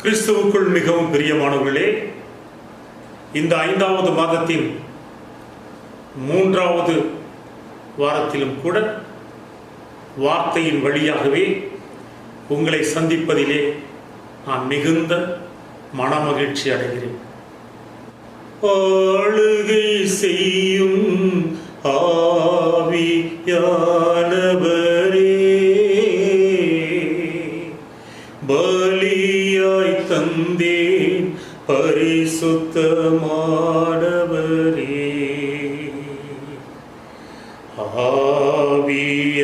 கிறிஸ்துவுக்குள் மிகவும் பிரியமானவர்களே, இந்த 5வது மாதத்தின் 3வது வாரத்திலும் கூட வார்த்தையின் வழியாகவே உங்களை சந்திப்பதிலே நான் மிகுந்த மனமகிழ்ச்சி அடைகிறேன். ஆளுகை செய்யும் ஆவியானவரே, பலியாய் தந்தேன் பரிசுத்தமானவரே. ஆவியானவரே,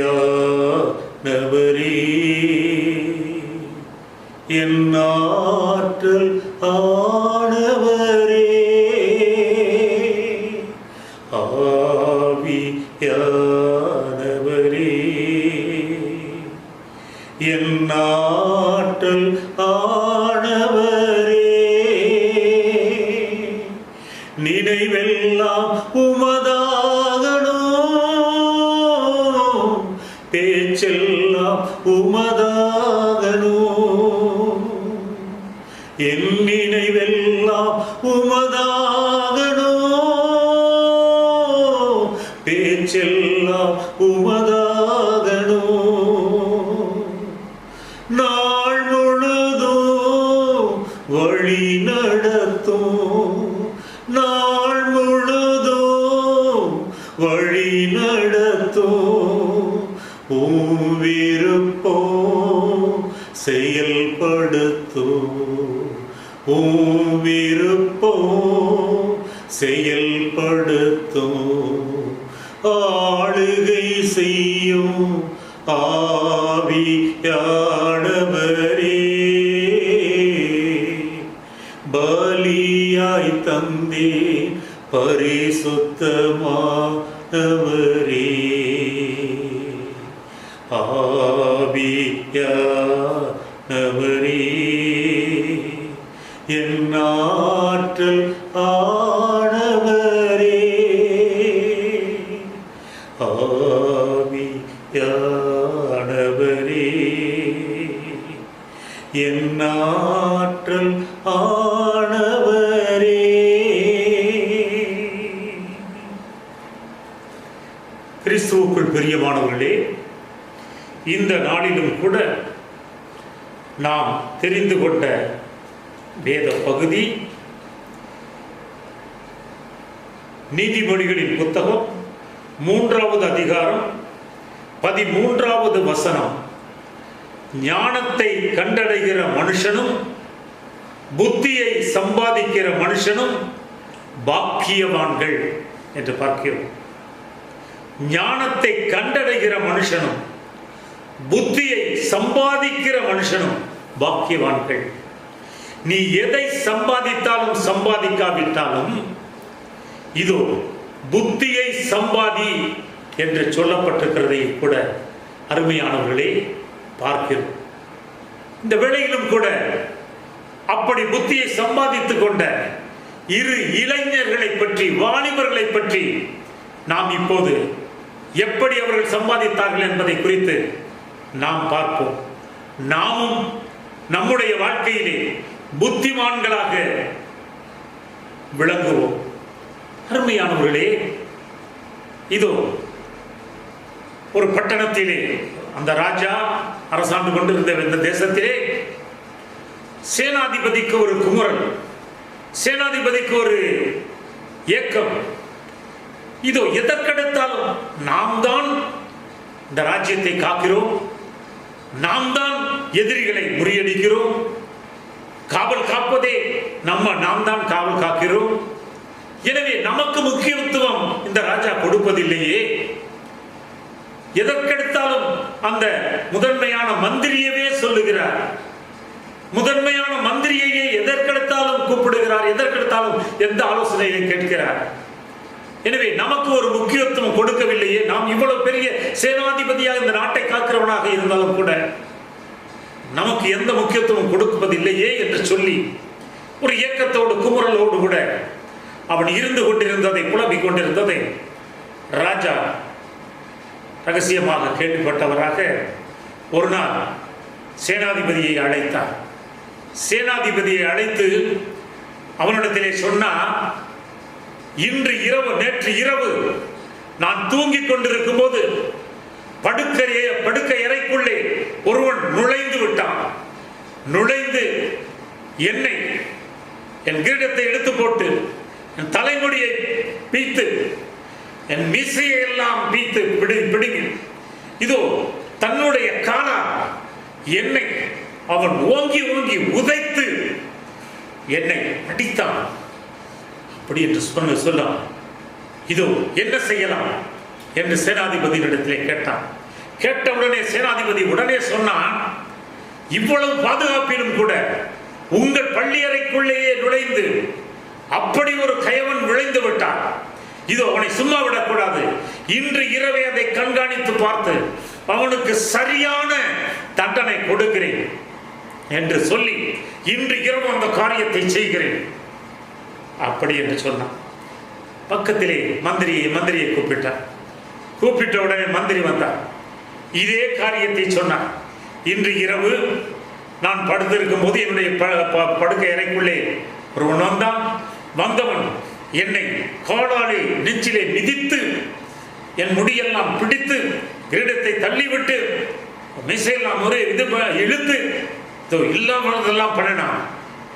என் ஆற்றல் ஆனவரே, ஆவியானவரே, என் ஆற்றல் ஆனவரே, நினைவெல்லாம் உமதாகணும், பேச்செல்லாம் உமதாகணும், என் நினைவெல்லாம் உமதாகணும், பேச்செல்லாம் உமதாகணும், நாள் முழுதும் வழி நடத்தும், நாள் முழுதும் வழி நடத்தும், உம் விருப்பம் செயல்படுத்தும், உம் விருப்பம் செயல்படுத்தும், ஆளுகை செய்யும் ஆவியானவரே, பலியாய் தந்தேன் பரிசுத்தமானவரே, ஆவியானவரே, என் ஆற்றல் ஆனவரே, ஆவியானவரே, என் ஆற்றல் ஆனவரே. கிறிஸ்துவுக்குள் பிரியமானவர்களே, இந்த நாளிலும் கூட நாம் தெரிந்து கொண்ட வேத பகுதி நீதிமொழிகளின் புத்தகம் 3வது அதிகாரம் 13வது வசனம். ஞானத்தை கண்டடைகிற மனுஷனும் புத்தியை சம்பாதிக்கிற மனுஷனும் பாக்கியவான்கள் என்று பார்க்கிறோம். ஞானத்தை கண்டடைகிற மனுஷனும் புத்தியை சம்பாதிக்கிற மனுஷனும் பாக்கியவான்கள். நீ எதை சம்பாதித்தாலும் சம்பாதிக்காவிட்டாலும் இதோ புத்தியை சம்பாதி என்று சொல்லப்பட்டிருக்கிறதை கூட அருமையானவர்களே பார்க்கிறோம். இந்த வேளையிலும் கூட அப்படி புத்தியை சம்பாதித்துக் கொண்ட இரு இளைஞர்களை பற்றி, வாலிபர்களை பற்றி நாம் இப்போது எப்படி அவர்கள் சம்பாதித்தார்கள் என்பதை குறித்து நாம் பார்ப்போம். நாமும் நம்முடைய வாழ்க்கையிலே புத்திமான்களாக விளங்குவோம். அருமையானவர்களே, இதோ ஒரு பட்டணத்திலே அந்த ராஜா அரசாண்டு கொண்டிருந்த இந்த தேசத்திலே சேனாதிபதிக்கு ஒரு குமுறல், சேனாதிபதிக்கு ஒரு ஏக்கம். இதோ எதற்கெடுத்தாலும் நாம் தான் இந்த ராஜ்யத்தை காக்கிறோம், நாம் தான் எதிரிகளை முறியடிக்கிறோம், காவல் காப்பதே நாம் தான் காவல் காக்கிறோம். எனவே நமக்கு முக்கியத்துவம் இந்த ராஜா கொடுப்பதில்லையே. எதற்கெடுத்தாலும் அந்த முதன்மையான மந்திரியவே சொல்லுகிறார், முதன்மையான மந்திரியையே எதற்கெடுத்தாலும் கூப்பிடுகிறார், எதற்கெடுத்தாலும் எந்த ஆலோசனையை கேட்கிறார். எனவே நமக்கு ஒரு முக்கியத்துவம் கொடுக்கவில்லையே. நாம் இவ்வளவு பெரிய சேனாதிபதியாக இந்த நாட்டை காக்கிறவனாக இருந்தாலும் கூட நமக்கு எந்த முக்கியத்துவம் கொடுப்பதில்லையே என்று சொல்லி ஒரு ஏக்கத்தோடு குமுறலோடு கூட அவன் இருந்து கொண்டிருந்ததை, புலம்பிக் கொண்டிருந்ததை ராஜா ரகசியமாக கேள்விப்பட்டவராக ஒரு நாள் சேனாதிபதியை அழைத்தார். சேனாதிபதியை அழைத்து அவனிடத்திலே சொன்னா, நேற்று இரவு நான் தூங்கிக் கொண்டிருக்கும் போது படுக்கை அறைக்குள்ளே ஒருவன் நுழைந்து விட்டான். நுழைந்து என்னை என் கிரீடத்தை எடுத்து போட்டு என் தலைமுடியை பீத்து என் மீசையை எல்லாம் பீத்து பிடுங்கி இதோ தன்னுடைய காலால் என்னை அவன் ஓங்கி ஓங்கி உதைத்து என்னை அடித்தான். அப்படி என்று சொல்ல இதோ என்ன செய்யலாம் என்று சேனாதிபதியிடத்திலே கேட்டான். கேட்டவுடனே சேனாதிபதி உடனே சொன்னான், இவ்வளவு பாதுகாப்பிலும் கூட உங்கள் பள்ளி அறைக்குள்ளேயே நுழைந்து அப்படி ஒரு கயவன் நுழைந்து விட்டான். இதோ அவனை சும்மா விடக்கூடாது. இன்று இரவே அதை கண்காணித்து பார்த்து அவனுக்கு சரியான தண்டனை கொடுக்கிறேன் என்று சொல்லி இன்று இரவு அந்த காரியத்தை செய்கிறேன் அப்படி என்று சொன்னான். பக்கத்திலே மந்திரியை கூப்பிட்டார். கூப்பிட்ட உடனே மந்திரி வந்தார். இதே காரியத்தை சொன்னார். இன்று இரவு நான் படுத்திருக்கும் போது என்னுடைய படுக்கை அறைக்குள்ளே ஒருவன் வந்தவன் என்னை காலாலே நெஞ்சிலே மிதித்து என் முடியெல்லாம் பிடித்து கிரீடத்தை தள்ளிவிட்டு மிசையெல்லாம் ஒரே இது இழுத்து இல்லாமலாம் பண்ணினான்.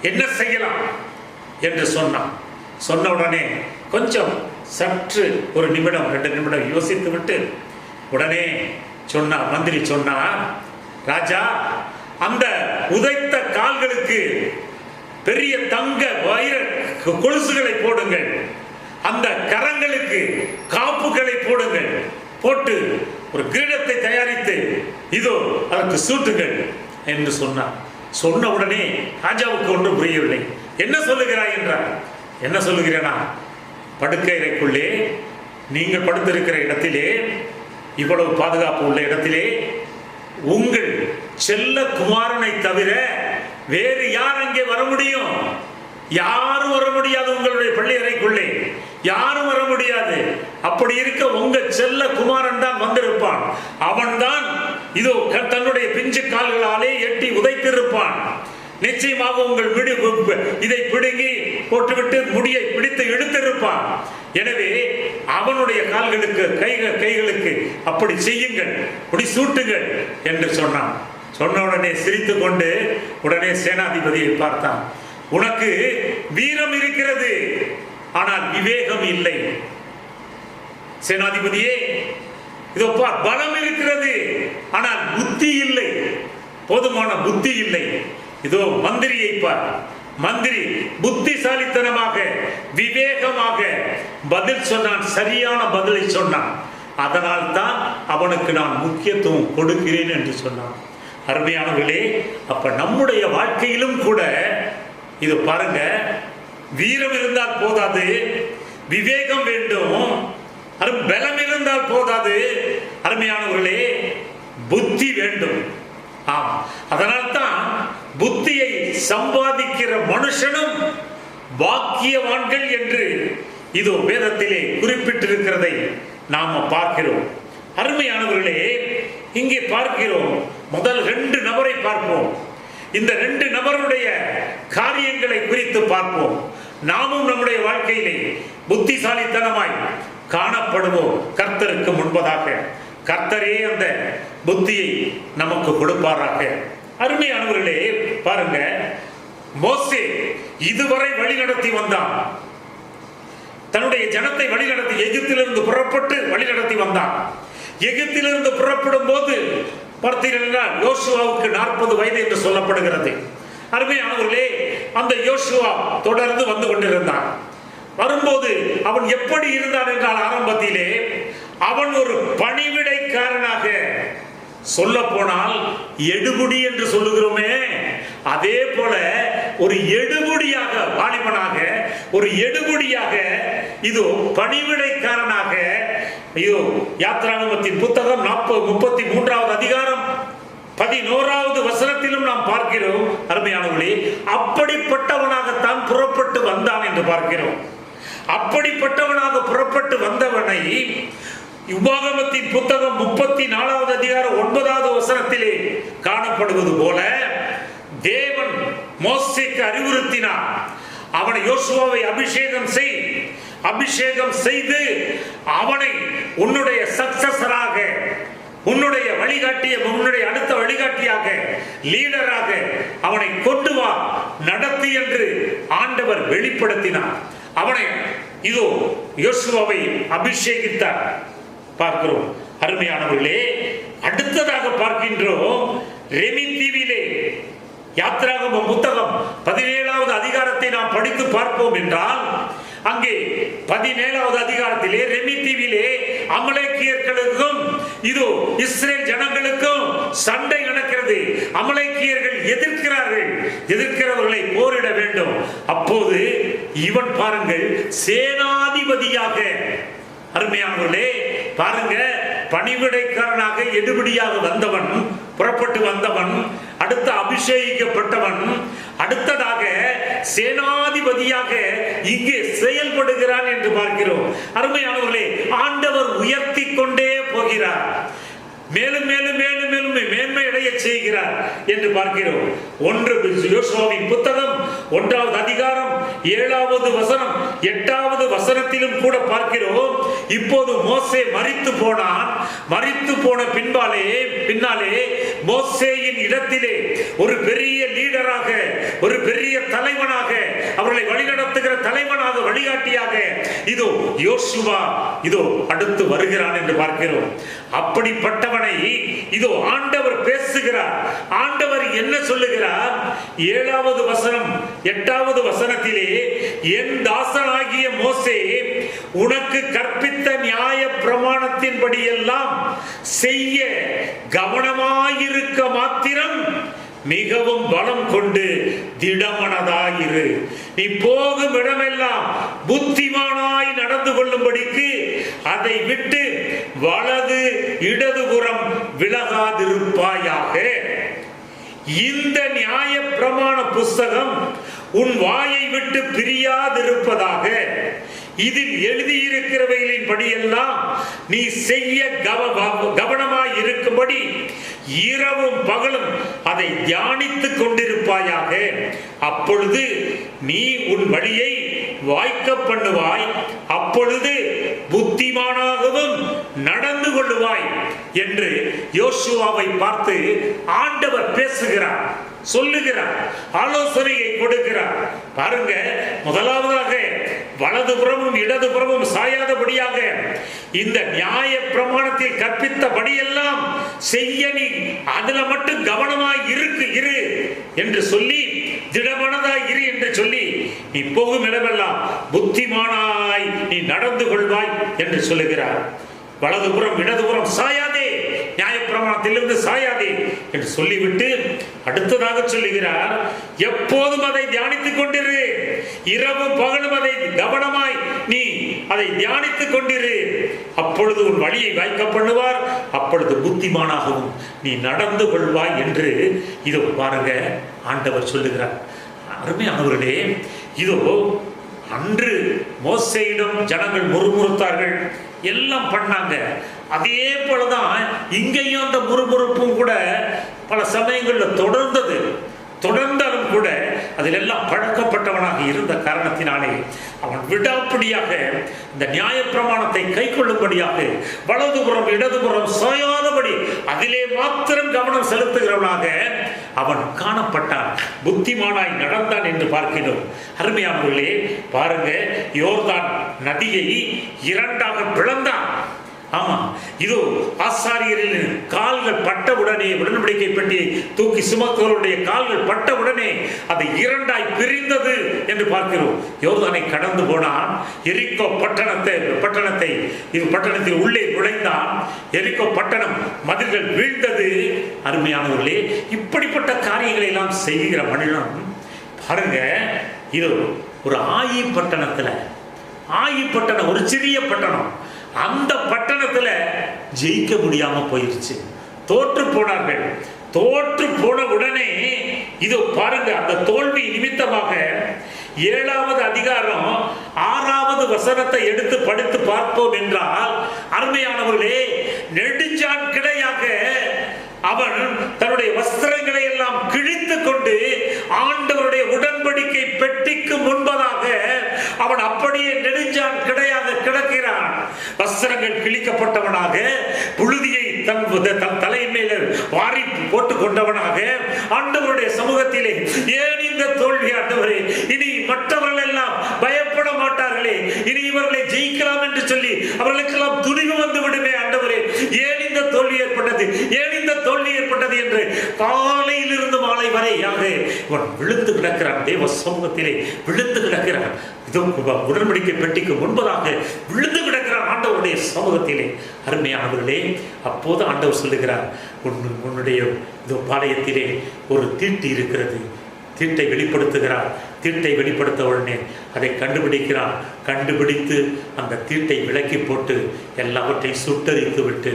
என்ன செய்யலாம் என்று சொன்னான். சொன்ன உடனே கொஞ்சம் சற்று ஒரு நிமிடம் 2 நிமிடம் யோசித்து விட்டு உடனே மந்திரி சொன்னார், ராஜா, அந்த உதைத்த கால்களுக்கு பெரிய தங்க வைர கொலுசுகளை போடுங்கள், அந்த கரங்களுக்கு காப்புகளை போடுங்கள், போட்டு ஒரு கிரீடத்தை தயாரித்து இதோ அதற்கு சூட்டுங்கள் என்று சொன்னார். சொன்ன உடனே ராஜாவுக்கு ஒன்றும் புரியவில்லை. என்ன சொல்லுகிறாய் என்றார். என்ன சொல்லுகிறேனா, படுக்கை அறைக்குள்ளே நீங்கள் படுத்திருக்கிற இடத்திலே, இவ்வளவு பாதுகாப்பு உள்ள இடத்திலே உங்கள் செல்ல குமாரனை தவிர வேறு யார் அங்கே வர முடியும்? யாரும் வர முடியாது. உங்களுடைய பள்ளி அறைக்குள்ளே யாரும் வர முடியாது. அப்படி இருக்க உங்க செல்ல குமாரன் தான் வந்திருப்பான். அவன் தான் இதோ தன்னுடைய பிஞ்சு கால்களாலே எட்டி உதைத்திருப்பான். நிச்சயமாக உங்கள் இதை பிடுங்கி போட்டுவிட்டு முடியை பிடித்து இழுத்திருப்பான். எனவே அவனுடைய கால்களுக்கு கைகளுக்கு அப்படி செய்யுங்கள், அப்படி சூட்டுங்கள் என்று சொன்னான். சொன்ன உடனே சிரித்து கொண்டு உடனே சேனாதிபதியை பார்த்தான். உனக்கு வீரம் இருக்கிறது, ஆனால் விவேகம் இல்லை. சேனாதிபதியே, இதோ பலம் இருக்கிறது, ஆனால் புத்தி இல்லை, போதுமான புத்தி இல்லை. இதோ மந்திரியை பார். மந்திரி புத்திசாலித்தனமாக விவேகமாக பதில் சொன்னான், சரியான பதிலை சொன்னான். அதனால் தான் அவனுக்கு நான் முக்கியத்துவம் கொடுக்கிறேன் என்று சொன்னான். அருமையானவர்களே, அப்ப நம்முடைய வாழ்க்கையிலும் கூட இது பாருங்க, வீரம் இருந்தால் போதாது, விவேகம் வேண்டும். பலம் இருந்தால் போதாது, அருமையானவர்களே, புத்தி வேண்டும். ஆம், அதனால்தான் புத்தியை சம்பாதிக்கிற மனுஷனும் பாக்கியவான்கள் என்று இது வேதத்திலே குறிப்பிட்டிருக்கிறதை நாம பார்க்கிறோம். அருமையானவர்களே, இங்கே பார்க்கிறோம். முதல் 2 நபரை பார்ப்போம். இந்த 2 நபருடைய காரியங்களை குறித்து பார்ப்போம். நாமும் நம்முடைய வாழ்க்கையிலே புத்திசாலித்தனமாய் காணப்படுவோம். கர்த்தருக்கு முன்பதாக கர்த்தரே அந்த புத்தியை நமக்கு கொடுப்பாராக. அருமையானவர்களே, பாருங்க, மோசே இதுவரை வழி நடத்தி வந்தான். தன்னுடைய ஜனத்தை வழி நடத்தி எகிப்திலிருந்து புறப்பட்டு வழி நடத்தி வந்தான். எகிப்திலிருந்து புறப்படும் போது பார்த்தீர்கள், யோசுவாவுக்கு 40 வயது என்று சொல்லப்படுகிறது. அருமையானவர்களே, அந்த யோசுவா தொடர்ந்து வந்து கொண்டிருந்தான். வரும்போது அவன் எப்படி இருந்தான் என்றால், ஆரம்பத்திலே அவன் ஒரு பணிவிடைக்காரனாக, சொல்ல போனால் எடுபுடி என்று சொல்லுகிறோமே, அதே போல ஒரு எடுபுடியாக, வாலிபனாக ஒரு எடுபுடியாக, இது பணிவிடைக்காரனாக, இது யாத்ராகமத்தின் புத்தகம் 33வது அதிகாரம் 11வது வசனத்திலும் நாம் பார்க்கிறோம். அருமையானவர்களே, அப்படிப்பட்டவனாகத்தான் புறப்பட்டு வந்தான் என்று பார்க்கிறோம். அப்படிப்பட்டவனாக புறப்பட்டு வந்தவனை உபாகமத்தின் புத்தகம் 34வது அதிகாரம் 9வது வசனத்திலே காணப்படுவது போல, தேவன் மோசேக்கு அறிவுறுத்தினார். அவனை யோசுவாவை அபிஷேகம் செய்து அவனை உன்னுடைய சக்சஸராக, உன்னுடைய அடுத்த வழிகாட்டியாக, லீடராக அவனை கொண்டு வா, நடத்தி என்று ஆண்டவர் வெளிப்படுத்தினார். அவனை இதோ யோசுவாவை அபிஷேகித்தார் பார்க்கிறோம். அருமையானவர்களே, அடுத்ததாக பார்க்கின்றோம் ரெமி தீவிலே யாத்ராகமம் புத்தகம் 17வது அதிகாரத்தை நாம் படித்து பார்ப்போம் என்றால், அங்கே 17வது அதிகாரத்திலே ரெமி தீவிலே அமலேக்கியர்களுக்கும் இதோ இஸ்ரேல் ஜனங்களுக்கும் சண்டை நடக்கிறது. அமலேக்கியர்கள் எதிர்க்கிறவர்களை போரிட வேண்டும். அப்போது இவன் பாருங்கள் சேனாதிபதியாக, அருமையானவர்களே பாருங்க, பணிவிடைக்காரனாக எடுபடியாக வந்தவன், புறப்பட்டு வந்தவன், அடுத்த அபிஷேகிக்கப்பட்டவன், அடுத்ததாக சேனாதிபதியாக இங்கே செயல்படுகிறான் என்று பார்க்கிறோம். அருமையானவர்களே, ஆண்டவர் உயர்த்தி கொண்டே போகிறார், மேலும் மேலும் மேலும் மேலும் மேன்மை அடைய செய்கிறார் என்று பார்க்கிறோம். 1 யோசுவாவின் புத்தகம் 1வது அதிகாரம் 7வது வசனம் 8வது வசனத்திலும் கூட பார்க்கிறோம். இப்போது மோசே மரித்து போனான். மரித்து போன பின்னாலே மோசேயின் இடத்திலே ஒரு பெரிய லீடராக, ஒரு பெரிய தலைவனாக, அவர்களை வழிநடத்துகிற தலைவனாக, வழிகாட்டியாக இதோ யோசுவா இதோ அடுத்து வருகிறான் என்று பார்க்கிறோம். அப்படிப்பட்டவனை இதோ ஆண்டவர் பேசுகிறார். ஆண்டவர் என்ன சொல்லுகிறார்? 7வது வசனம் 8வது வசனத்திலே, என் தாசனாகிய மோசே உனக்கு கற்பித்த நியாய பிரமாணத்தின்படி எல்லாம் செய்ய கவனமாயிருக்க மாத்திரம் மிகவும் பலம் கொண்டு திடமனதாயிரு. நீ போகும் இடமெல்லாம் புத்திமானாய் நடந்து கொள்ளும்படிக்கு அதை விட்டு வலது இடதுபுறம் விலகாதிருப்பாயாக. இந்த நியாய பிரமாண புஸ்தகம் உன் வாயை விட்டு பிரியாதிருப்பதாக. இதில் எழுதியிருக்கிறவைகளின் படியெல்லாம் நீ செய்ய கவனமாய் இருக்கும்படி இரவும் பகலும் அதை தியானித்துக் கொண்டிருப்பாயாக. அப்பொழுது நீ உன் வழியை வாய்க்க பண்ணுவாய், அப்பொழுது புத்திமானாகவும் நடந்து கொள்ளுவாய் என்று யோசுவாவை பார்த்து ஆண்டவர் பேசுகிறார், சொல்லுகிறார், ஆலோசனையை கொடுக்கிறார். பாருங்க, முதலாவதாக வலதுபுறமும் இடதுபுறமும் சாயாதபடியாக இந்த நியாய பிரமாணத்தில் கற்பித்தபடியெல்லாம் செய்ய நீ அதுல மட்டும் கவனமாய் இரு என்று சொல்லி, திடமனதாய் இரு என்று சொல்லி, நீ போகும் இடமெல்லாம் புத்திமானாய் நீ நடந்து கொள்வாய் என்று சொல்லுகிறார். வலதுபுறம் இடதுபுறம் சாயாதே, நியாயப்பிரமாணத்திலிருந்து சாயாதே என்று சொல்லிவிட்டு அடுத்ததாக சொல்லுகிறார், எப்போதும் அதை தியானித்துக் கொண்டிரு, இரவும் பகலும் அதை கவனமாய் நீ அதை தியானித்துக் கொண்டிரு, அப்பொழுது உன் வழியை வாய்க்க பண்ணுவார், அப்பொழுது புத்திமானாகவும் நீ நடந்து கொள்வாய் என்று இதோ பாருங்க ஆண்டவர் சொல்லுகிறார். அருமையானவர்களே, இதோ அன்று மோசேயிடம் ஜனங்கள் முறுமுறுத்தார்கள், எல்லாம் பண்ணாங்க. அதே போலதான் இங்கேயும் அந்த முறுமுறுப்பும் கூட பல சமயங்களில் தொடர்ந்தாலும் கூட அதில் எல்லாம் பழக்கப்பட்டவனாக இருந்த காரணத்தினாலே அவன் விடாப்பிடியாக இந்த நியாய பிரமாணத்தை கை கொள்ளும்படியாக வலதுபுறம் இடதுபுறம் சாயாதபடி அதிலே மாத்திரம் கவனம் செலுத்துகிறவனாக அவன் காணப்பட்டான், புத்திமானாய் நடந்தான் என்று பார்க்கிறோம். அருமையானவர்களே பாருங்க, யோர்தான் நதியை 2ஆக பிளந்தான். ஆமா, இதோ ஆசாரியரின் கால்கள் பட்டவுடனே, உடன்படிக்கை பெட்டியை தூக்கி சுமக்கிறவருடைய கால்கள் பட்டவுடனே அது 2ஆய் பிரிந்தது என்று பார்க்கிறோம். யோர்தானை கடந்து போனான், எரிக்கோ பட்டணத்தில் உள்ளே நுழைந்தான். எரிக்கோ பட்டணம் மதில்கள் வீழ்ந்தது. அருமையானவர்களே, இப்படிப்பட்ட காரியங்களை எல்லாம் செய்கிற மனிதன் பாருங்க, இது ஒரு ஆயி பட்டணம், ஒரு சிறிய பட்டணம், அந்த பட்டணத்துல ஜெயிக்க முடியாம போயிருச்சு, தோற்று போனார்கள். தோற்று போன உடனே இது பாருங்க, அந்த தோல்வி நிமித்தமாக 7வது அதிகாரம் 6வது வசனத்தை எடுத்து படித்து பார்ப்போம் என்றால், அருமையானவர்களே, நெடுஞ்சான் கிடையாக அவன் தன்னுடைய வஸ்திரங்களை எல்லாம் கிழித்து கொண்டு ஆண்டவருடைய உடன்படிக்கை பெட்டிக்கு முன்பதாக அவன் அப்படியே நெடுஞ்சான் கிடையாக கிடக்கிறான். வஸ்திரங்கள் கிழிக்கப்பட்டவனாக, புழுதியை தன் தலையின் மேல வாரி போட்டுக் கொண்டவனாக ஆண்டவருடைய சமூகத்திலே, ஏன் இந்த தோல்வி ஆண்டவரே, இனி மற்றவர்கள் எல்லாம் பயப்பட மாட்டார்களே, இனி இவர்களை ஜெயிக்கலாம் என்று சொல்லி அவர்களுக்கெல்லாம் துணிவு வந்து விடுமே ஆண்டவரே, ஏன் இந்த தோல்வி ஏற்பட்டது, ஏன் இந்த தோல்வி ஏற்பட்டது என்று காலையிலிருந்து மாலை வரையாக இவன் விழுந்து கிடக்கிறான். தேவ சமூகத்திலே விழுந்து கிடக்கிறான். உடன்படிக்கை பெட்டிக்கு முன்பதாக விழுந்து கிடக்கிறான் ஆண்டவருடைய சமூகத்திலே. அருமையானவர்களே, அப்போது ஆண்டவர் சொல்லுகிறார், உன்னுடைய பாளையத்திலே ஒரு தீட்டு இருக்கிறது. தீட்டை வெளிப்படுத்துகிறார். தீட்டை வெளிப்படுத்த உடனே அதை கண்டுபிடிக்கிறான். கண்டுபிடித்து அந்த தீட்டை விலக்கி போட்டு எல்லாவற்றையும் சுட்டரித்து விட்டு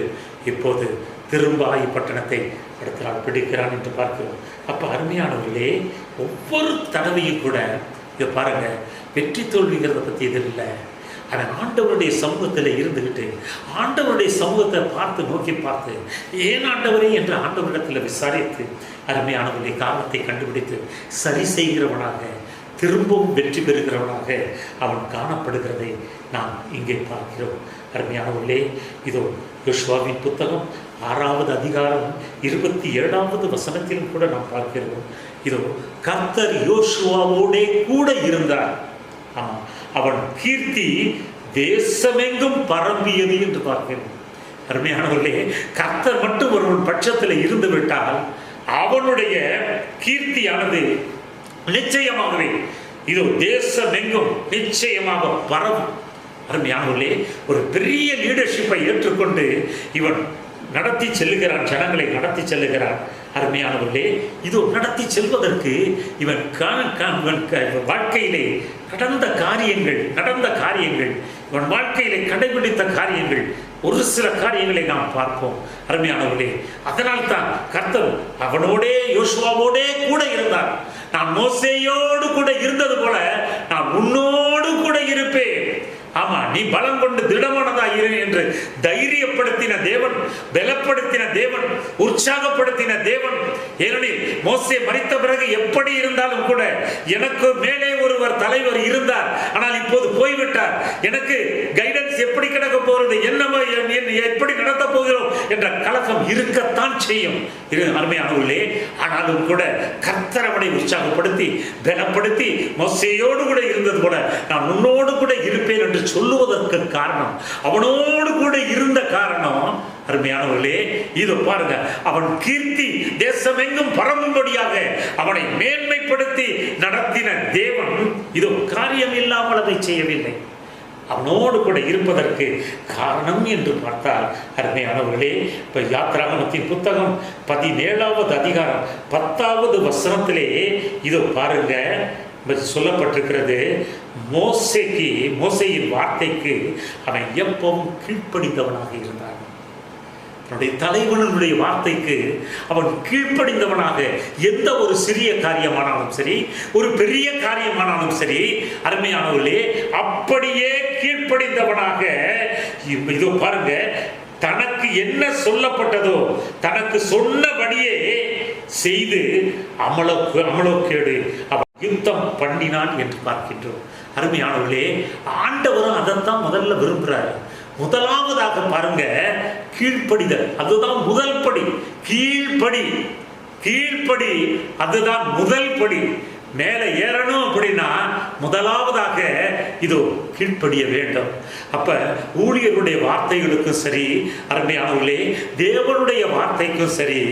இப்போது திரும்ப ஆயி பட்டணத்தை அடுத்த பிடிக்கிறான் என்று பார்க்கிறோம். அப்போ அருமையானவர்களே, ஒவ்வொரு தடவையும் கூட இதை பாருங்க, வெற்றி தோல்விங்கிறத பற்றி இது இல்லை. அவன் ஆண்டவருடைய சமூகத்தில் இருந்துக்கிட்டு ஆண்டவருடைய சமூகத்தை நோக்கி பார்த்து ஏன் ஆண்டவரே என்று ஆண்டவரிடத்தில் விசாரித்து அருமையானவருடைய காரணத்தை கண்டுபிடித்து சரி செய்கிறவனாக, திரும்பவும் வெற்றி பெறுகிறவனாக அவன் காணப்படுகிறதை நாம் இங்கே பார்க்கிறோம். அருமையானவர்களே, இதோ யோசுவாவின் புத்தகம் 6வது அதிகாரம் 27வது வசனத்திலும் கூட நாம் பார்க்கிறோம். இதோ கர்த்தர் யோசுவாவோடே கூட இருந்தார். ஆமாம், அவன் கீர்த்தி தேசமெங்கும் பரம்பியது என்று பார்க்கிறோம். அருமையானவர்களே, கர்த்தர் மட்டும் ஒருவன் பட்சத்தில் இருந்து விட்டால் அவனுடைய கீர்த்தியானது நிச்சயமாகவே இதோ தேசமெங்கும் நிச்சயமாக பரவும். அருமையானவர்களே, ஒரு பெரிய லீடர்ஷிப்பை ஏற்றுக்கொண்டு இவன் நடத்தி செல்லுகிறான், ஜனங்களை நடத்தி செல்லுகிறான். அருமையானவர்களே, இதோ நடத்தி செல்வதற்கு இவன் வாழ்க்கையிலே நடந்த காரியங்கள், இவன் வாழ்க்கையிலே கடைபிடித்த காரியங்கள், ஒரு சில காரியங்களை நாம் பார்ப்போம். அருமையானவர்களே, அதனால் தான் கர்த்தர் அவனோடே யோசுவாவோடே கூட இருந்தார். நான் மோசேயோடு கூட இருந்தது போல நான் உன்னோடு கூட இருப்பேன். ஆமா, நீ பலம் கொண்டு திடமானதா இரு என்று தைரியப்படுத்தின தேவன், பலப்படுத்தின தேவன், உற்சாகப்படுத்தின தேவன். ஏனெனில் மோசே மரித்த பிறகு எப்படி இருந்தாலும் கூட எனக்கு மேலே ஒருவர் தலைவர் இருந்தார், ஆனால் இப்போது போய்விட்டார். எனக்கு கைடன்ஸ் எப்படி கிடக்க போகிறது, என்னவோ எப்படி நடத்த போகிறோம் என்ற கலக்கம் இருக்கத்தான் செய்யும். அருமையானவர்களே, ஆனாலும் கூட கர்த்தர் அவனை உற்சாகப்படுத்தி பலப்படுத்தி மோசேயோடு கூட இருந்தது போல நான் உன்னோடு கூட இருப்பேன் என்று சொல்லுவதற்கு காரணம், அவனோடு கூட இருந்த காரணம். அருமையானவர்களே, இது பாருங்க, அவன் கீர்த்தி தேசமெங்கும் பரம்படியாக அவனை மேன்மைப்படுத்தி நடத்தின தேவன் இதோ காரியம் இல்லாமல் அதை செய்யவில்லை. அவனோடு கூட இருப்பதற்கு காரணம் என்று பார்த்தால் அருமையானவர்களே, இப்போ யாத்திராகமத்தின் புத்தகம் 17வது அதிகாரம் 10வது வசனத்திலே இதோ பாருங்க சொல்லப்பட்டிருக்கிறது. மோசேயின் வார்த்தைக்கு அவன் எப்பவும் கீழ்ப்படிந்தவனாக இருந்தான். அவனுடைய தலைவனுடைய வார்த்தைக்கு அவன் கீழ்ப்படிந்தவனாக, எந்த ஒரு சிறிய காரியமானாலும் சரி, ஒரு பெரிய காரியமானாலும் சரி, அருமையானவர்களே, அப்படியே கீழ்ப்படிந்தவனாக இதோ பாருங்க, தனக்கு என்ன சொல்லப்பட்டதோ தனக்கு சொன்னபடியே செய்து அமலோக்கேடு அவன் யுத்தம் பண்ணினான் என்று பார்க்கின்றோம். அருமையானவர்களே, ஆண்டவரும் அதைத்தான் முதல்ல விரும்புகிறார். முதலாவதாக பாருங்க, கீழ்ப்படிதல், அதுதான் முதல் படி. கீழ்ப்படி அதுதான் முதல் படி. மேலே ஏறணும் அப்படின்னா முதலாவதாக இதோ கீழ்ப்படிய வேண்டும். அப்ப ஊழியருடைய வார்த்தைகளுக்கும் சரி, அருமையானவர்களே, தேவனுடைய வார்த்தைக்கும் சரி,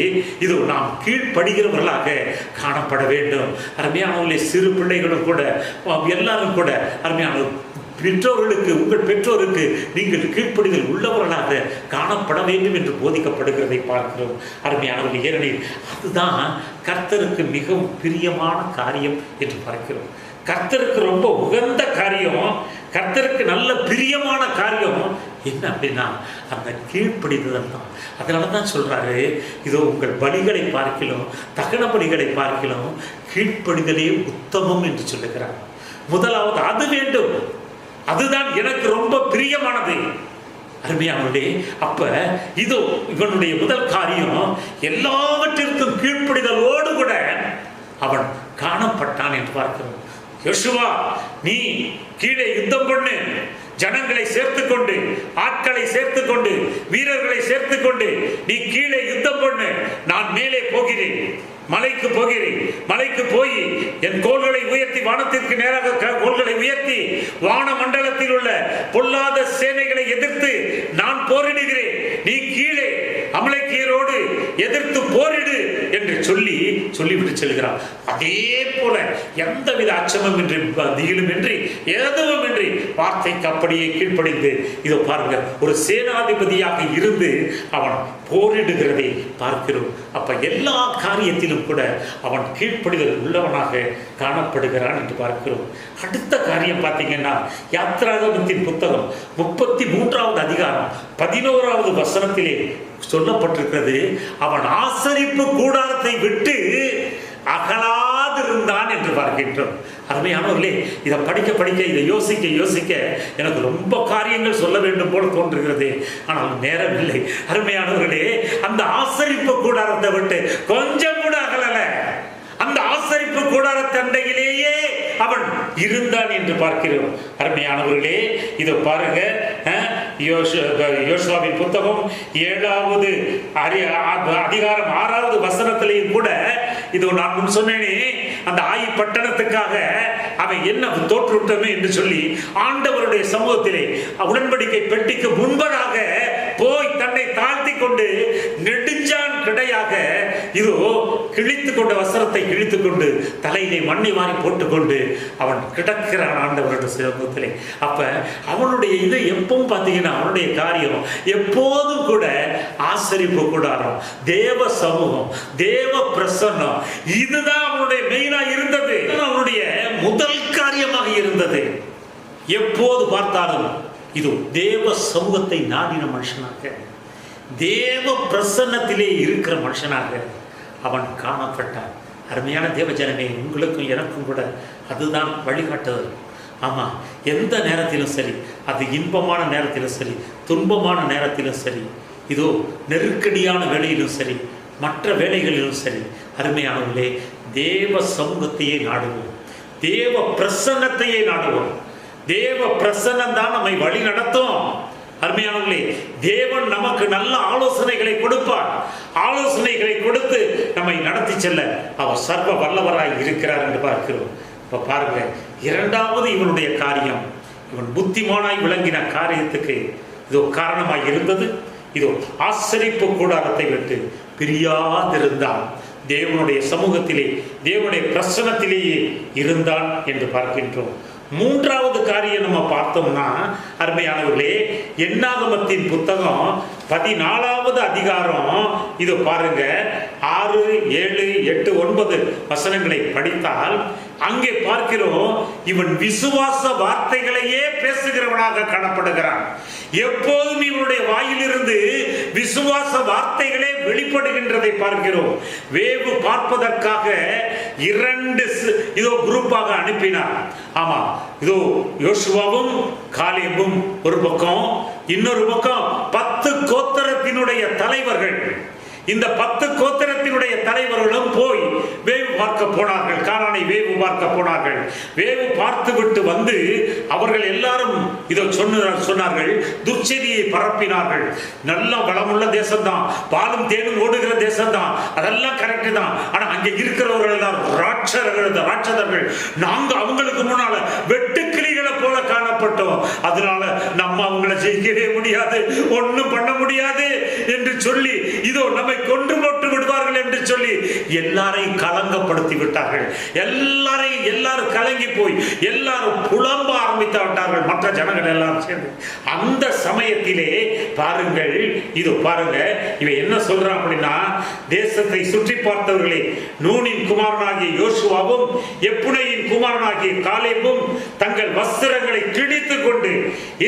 இதோ நாம் கீழ்ப்படுகிறவர்களாக காணப்பட வேண்டும். அருமையானவர்களே, சிறு பிள்ளைகளும் கூட, எல்லாரும் கூட, அருமையான பெற்றோர்களுக்கு, உங்கள் பெற்றோருக்கு நீங்கள் கீழ்ப்படிதல் உள்ளவர்களாக காணப்பட வேண்டும் என்று போதிக்கப்படுகிறதை பார்க்கிறோம். அருமையானவர்கள், ஏனெனில் அதுதான் கர்த்தருக்கு மிகவும் பிரியமான காரியம் என்று பார்க்கிறோம். கர்த்தருக்கு ரொம்ப உகந்த காரியம், கர்த்தருக்கு நல்ல பிரியமான காரியம் என்ன அப்படின்னா அந்த கீழ்ப்படிதல் தான். அதனால தான் சொல்றாரு, இதோ உங்கள் பலிகளை பார்க்கலாம், தகன பலிகளை பார்க்கலாம், கீழ்ப்படிதலே உத்தமம் என்று சொல்லுகிறார். முதலாவது அது வேண்டும், அதுதான் எனக்கு ரொம்ப பிரியமானது. அருமையானவர்களே, அப்ப இதோ இவனுடைய முதல் காரியம் எல்லாவற்றிற்கும் கீழ்ப்படிதலோடு கூட அவன் காணப்பட்டான் என்று பார்க்கிறோம். யோசுவா, நீ கீழே யுத்தம் பண்ணு, ஜனங்களை சேர்த்துக்கொண்டு, ஆட்களை சேர்த்துக்கொண்டு, வீரர்களை சேர்த்துக்கொண்டு நீ கீழே யுத்தம் பண்ணு, நான் மேலே போகிறேன், மலைக்கு போகிறேன். மலைக்கு போய் என் கோல்களை உயர்த்தி, வானத்திற்கு நேராக கோல்களை உயர்த்தி வான மண்டலத்தில் உள்ள பொல்லாத சேனைகளை எதிர்த்து நான் போரிடுகிறேன், நீ கீழே அமலேக்கியரோடு எதிர்த்து போரிடு என்று சொல்லிவிட்டு செல்கிறான். அதே போல எந்தவித அச்சமும் இன்றி, திகிலும் இன்றி, எதுவும் இன்றி வார்த்தைக்கு அப்படியே கீழ்ப்படிந்து, இதோ பாருங்க, ஒரு சேனாதிபதியாக இருந்து அவன் போரிடுகிறதை பார்க்கிறோம். அப்ப எல்லா காரியத்திலும் கூட அவன் கீழ்ப்படிதல் உள்ளவனாக காணப்படுகிறான் என்று பார்க்கிறோம். அடுத்த காரியம் பார்த்தீங்கன்னா, யாத்ராகமத்தின் புத்தகம் 33வது அதிகாரம் 11வது வசனத்திலே சொல்லப்பட்டிருக்கிறது, அவன் ஆசரிப்பு கூடாரத்தை விட்டு அகலாதிருந்தான் என்று பார்க்கின்றோம். அருமையானவர்களே, இதை படிக்க இதை யோசிக்க எனக்கு ரொம்ப காரியங்கள் சொல்ல வேண்டும் போல தோன்றுகிறது, ஆனால் நேரம் இல்லை. அருமையானவர்களே, அந்த ஆசரிப்பு கூடாரத்தை விட்டு கொஞ்சம் கூட அகலல, அந்த ஆசரிப்பு கூடாரத்தண்டையிலேயே அவன் இருந்தான் என்று பார்க்கிறோம். அருமையானவர்களே, இதை பாருங்க, யோசுவாவின் புத்தகம் 7வது அதிகாரம் 6வது வசனத்திலேயும் கூட, இது நான் முன் சொன்னேனே, அந்த ஆயி பட்டணத்துக்காக அவன் என்ன தோற்றுவிட்டமே என்று சொல்லி ஆண்டவருடைய சமூகத்திலே உடன்படிக்கை பெட்டிக்கு முன்பதாக போய் தன்னை தாழ்த்தி கொண்டு நெடுஞ்சான் கிடையாக இதோ கிழித்துக் கொண்ட வஸ்திரத்தை கிழித்துக் கொண்டு தலையிலே மண்ணை வாரி போட்டுக்கொண்டு அவன் கிடக்கிறான் ஆண்டவருடைய சமூகத்திலே. அப்ப அவனுடைய இது எப்பவும் பார்த்தீங்கன்னா, அவனுடைய காரியம் எப்போதும் கூட ஆசரிப்பு கூடாரம், தேவ சமூகம், தேவ பிரசன்னம், இதுதான் அவனுடைய மெயினா இருந்தது, அவனுடைய முதல் காரியமாக இருந்தது. எப்போது பார்த்தாலும் இது தேவ சமூகத்தை நாடின மனுஷனாக, தேவ பிரசன்னத்திலே இருக்கிற மனுஷனாக அவன் காணப்பட்டான். அருமையான தேவ ஜனமே, உங்களுக்கும் எனக்கும் கூட அதுதான் வழிகாட்டுதல். ஆமா, எந்த நேரத்திலும் சரி, அது இன்பமான நேரத்திலும் சரி, துன்பமான நேரத்திலும் சரி, இதோ நெருக்கடியான வேலையிலும் சரி, மற்ற வேலைகளிலும் சரி, அருமையானவர்களே, தேவ சமூகத்தையே நாடுவோம், தேவ பிரசன்னத்தையே நாடுவோம். தேவ பிரசன்னம் தான் நம்மை வழி நடத்தும். அருமையானவர்களே, தேவன் நமக்கு நல்ல ஆலோசனைகளை கொடுப்பார். ஆலோசனைகளை கொடுத்து நம்மை நடத்தி செல்ல அவர் சர்வ வல்லவராய் இருக்கிறார் என்று பார்க்கிறோம். இப்ப பாருங்க, இரண்டாவது இவனுடைய காரியம், இவன் புத்திமானாய் விளங்கின காரியத்துக்கு இதோ காரணமாய் இருந்தது, இதோ ஆசரிப்பு கூடாரத்தை விட்டு பிரியாதிருந்தான், தேவனுடைய சமூகத்திலே, தேவனுடைய பிரசன்னத்திலேயே இருந்தான் என்று பார்க்கின்றோம். மூன்றாவது காரியம் நம்ம பார்த்தோம்னா, அருமையானவர்களே, என்னாகமத்தின் புத்தகம் 14வது அதிகாரம், இது பாருங்க, 6, 7, 8, 9 வசனங்களை படித்தால் அங்கே பார்க்கிறோம், இவன் விசுவாச வார்த்தைகளையே பேசுகிறவனாக காணப்படுகிறான். எப்போதும் இவனுடைய வாயிலிருந்து விசுவாச வார்த்தைகளே வெளிப்படுகின்றதை பார்க்கிறோம். வேவு பார்ப்பதற்காக 2 இதோ குரூப்பாக அனுப்பினார். ஆமா, இதோ யோசுவாவும் காலேபும் ஒரு பக்கம், இன்னொரு பக்கம் 10 கோத்திரத்தினுடைய தலைவர்கள். இந்த 10 கோத்திரத்தினுடைய தலைவர்களும் போய் வேவு பார்க்க போனார்கள், கானானை வேவு பார்க்க போனார்கள். வேவு பார்த்து விட்டு வந்து அவர்கள் எல்லாரும் இதோ சொன்னார்கள், துர்ச்செய்தியை பரப்பினார்கள். நல்ல வளமுள்ள தேசம்தான், பாலும் தேனும் ஓடுகிற தேசம்தான், அதெல்லாம் கரெக்ட் தான். ஆனா அங்க இருக்கிறவர்கள் எல்லாம் ராட்சதர்கள், நாங்க அவங்களுக்கு முன்னால வெட்டுக்கிளிகளை போல காணப்பட்டோம், அதனால நம்ம அவங்களை ஜெயிக்கவே முடியாது, ஒண்ணும் பண்ண முடியாது என்று சொல்லி இதோ நம்மை கொன்று போட்டு விடுவார்கள் என்று சொல்லி எல்லாரையும் கலங்கப்படுத்தி விட்டார்கள். எல்லாரும் கலங்கி போய் எல்லாரும் புலம்ப ஆரம்பித்து விட்டார்கள், மற்ற ஜனங்கள் எல்லாம் சேர்ந்து. அந்த சமயத்திலே பாருங்கள், இது பாருங்க, இவன் என்ன சொல்றான் அப்படின்னா, தேசத்தை சுற்றி பார்த்தவர்களே, நூனின் குமாரனாகிய யோசுவாவும் எப்புனையின் குமாரனாகிய காலேபும் தங்கள் வஸ்திரங்களை கிழித்துக் கொண்டு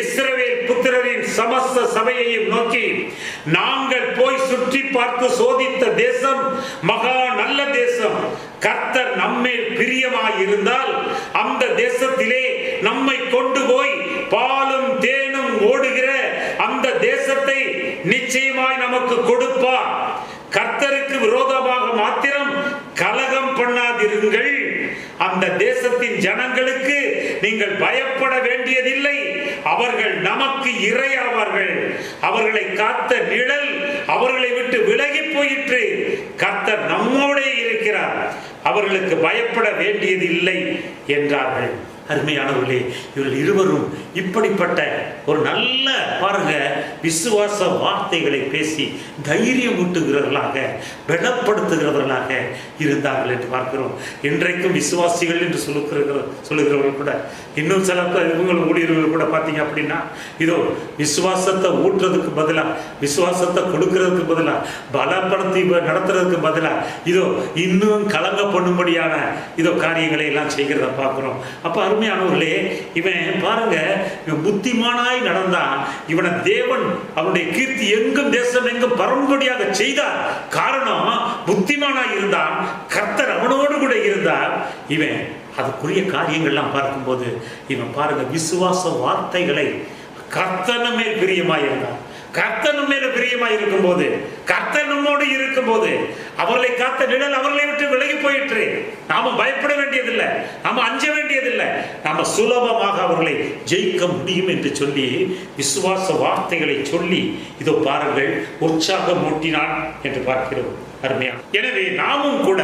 இஸ்ரவேல் புத்திரரின் சமஸ்த சபையையும் நோக்கி, நாங்கள் போய் சுற்றி பார்த்து சோதித்த தேசம் மகா நல்ல தேசம், கர்த்தர் நம்மேல் பிரியமாய் இருந்தால் அந்த தேசத்திலே நம்மை கொண்டு போய் பாலும் தேனும் ஓடுகிற அந்த நிச்சயமாய் நமக்கு கொடுப்பார். கர்த்தருக்கு விரோதமாக மாத்திரம் கலகம் பண்ணாதிருங்கள். அந்த தேசத்தின் ஜனங்களுக்கு நீங்கள் பயப்பட வேண்டியதில்லை. அவர்கள் நமக்கு இரையாவார்கள். அவர்களை காத்த நிழல் அவர்களை விட்டு விலகி போயிற்று. கர்த்தர் நம்மோடே இருக்கிறார். அவர்களுக்கு பயப்பட வேண்டியதில்லை என்றார்கள். அருமையானவர்களே, இவர்கள் இருவரும் இப்படிப்பட்ட ஒரு நல்ல பாருங்க விசுவாச வார்த்தைகளை பேசி தைரியம் ஊட்டுகிறவர்களாக, பலப்படுத்துகிறவர்களாக இருந்தார்கள் என்று பார்க்கிறோம். இன்றைக்கும் விசுவாசிகள் என்று சொல்லுகிறவர்கள் கூட, இன்னும் சில இவங்க ஊழியர்கள் கூட பார்த்தீங்க அப்படின்னா, இதோ விசுவாசத்தை ஊற்றுறதுக்கு பதிலாக, விசுவாசத்தை கொடுக்கறதுக்கு பதிலாக, பலப்படுத்தி நடத்துறதுக்கு பதிலாக இதோ இன்னும் கலங்க பண்ணும்படியான இதோ காரியங்களை எல்லாம் செய்கிறத பார்க்கிறோம். அப்ப அருமையானவர்களே, இவன் பாருங்க, இவன் புத்திமானாய் நடந்தான். இவனை தேவன் அவனுடைய கீர்த்தி எங்கும் தேசம் எங்கும் பரம்படியாக செய்தார். காரணம், புத்திமானாய் இருந்தான். கர்த்தர் அவனோடு கூட இருந்தார். இவன் அதுக்குரிய காரியங்கள்லாம் பார்க்கும்போது இவன் பாருங்க விசுவாச வார்த்தைகளை கர்த்தர் மேல் பிரியமாய் இருந்தான். கர்த்தர் மேல பிரியமாய் இருக்கும் போது, கர்த்தர் நம்மோடு இருக்கும் போது, அவர்களை காத்த நிழல் அவர்களை விட்டு விலகி போயிற்று. நாம பயப்பட வேண்டியதில்லை, நாம அஞ்ச வேண்டியதில்லை. நாம சுலபமாக அவர்களை ஜெயிக்க முடியும் என்று சொல்லி விசுவாச வார்த்தைகளை சொல்லி இதோ பாருங்கள் உற்சாகம் மூட்டினான் என்று பார்க்கிறோம். அருமையா. எனவே நாமும் கூட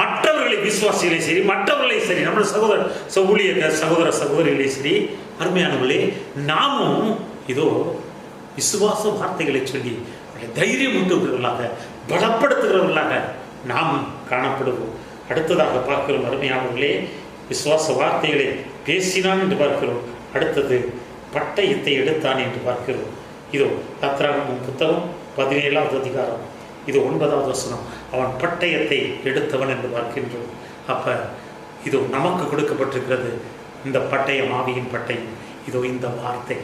மற்றவர்களை விசுவாசிகளை சரி, மற்றவர்களை சரி, நம்முடைய சகோதர சகோதரிகளை சரி, அருமையானவர்களே, நாமும் இதோ விசுவாச வார்த்தைகளை சொல்லி தைரியம் ஊட்டுகிறவர்களாக, பலப்படுத்துகிறவர்களாக நாம் காணப்படுவோம். அடுத்ததாக பார்க்கிறோம் அருமையானவர்களே, விசுவாச வார்த்தைகளை பேசினான் என்று பார்க்கிறோம். அடுத்தது பட்டயத்தை எடுத்தான் என்று பார்க்கிறோம். இதோ யாத்திராகமம் புத்தகம் 17வது அதிகாரம், இது 9வது வசனம். அவன் பட்டயத்தை எடுத்தவன் என்று பார்க்கின்றோம். அப்ப இதோ நமக்கு கொடுக்கப்பட்டிருக்கிறது இந்த பட்டயம், ஆவியின் பட்டயம். இதோ இந்த வார்த்தை,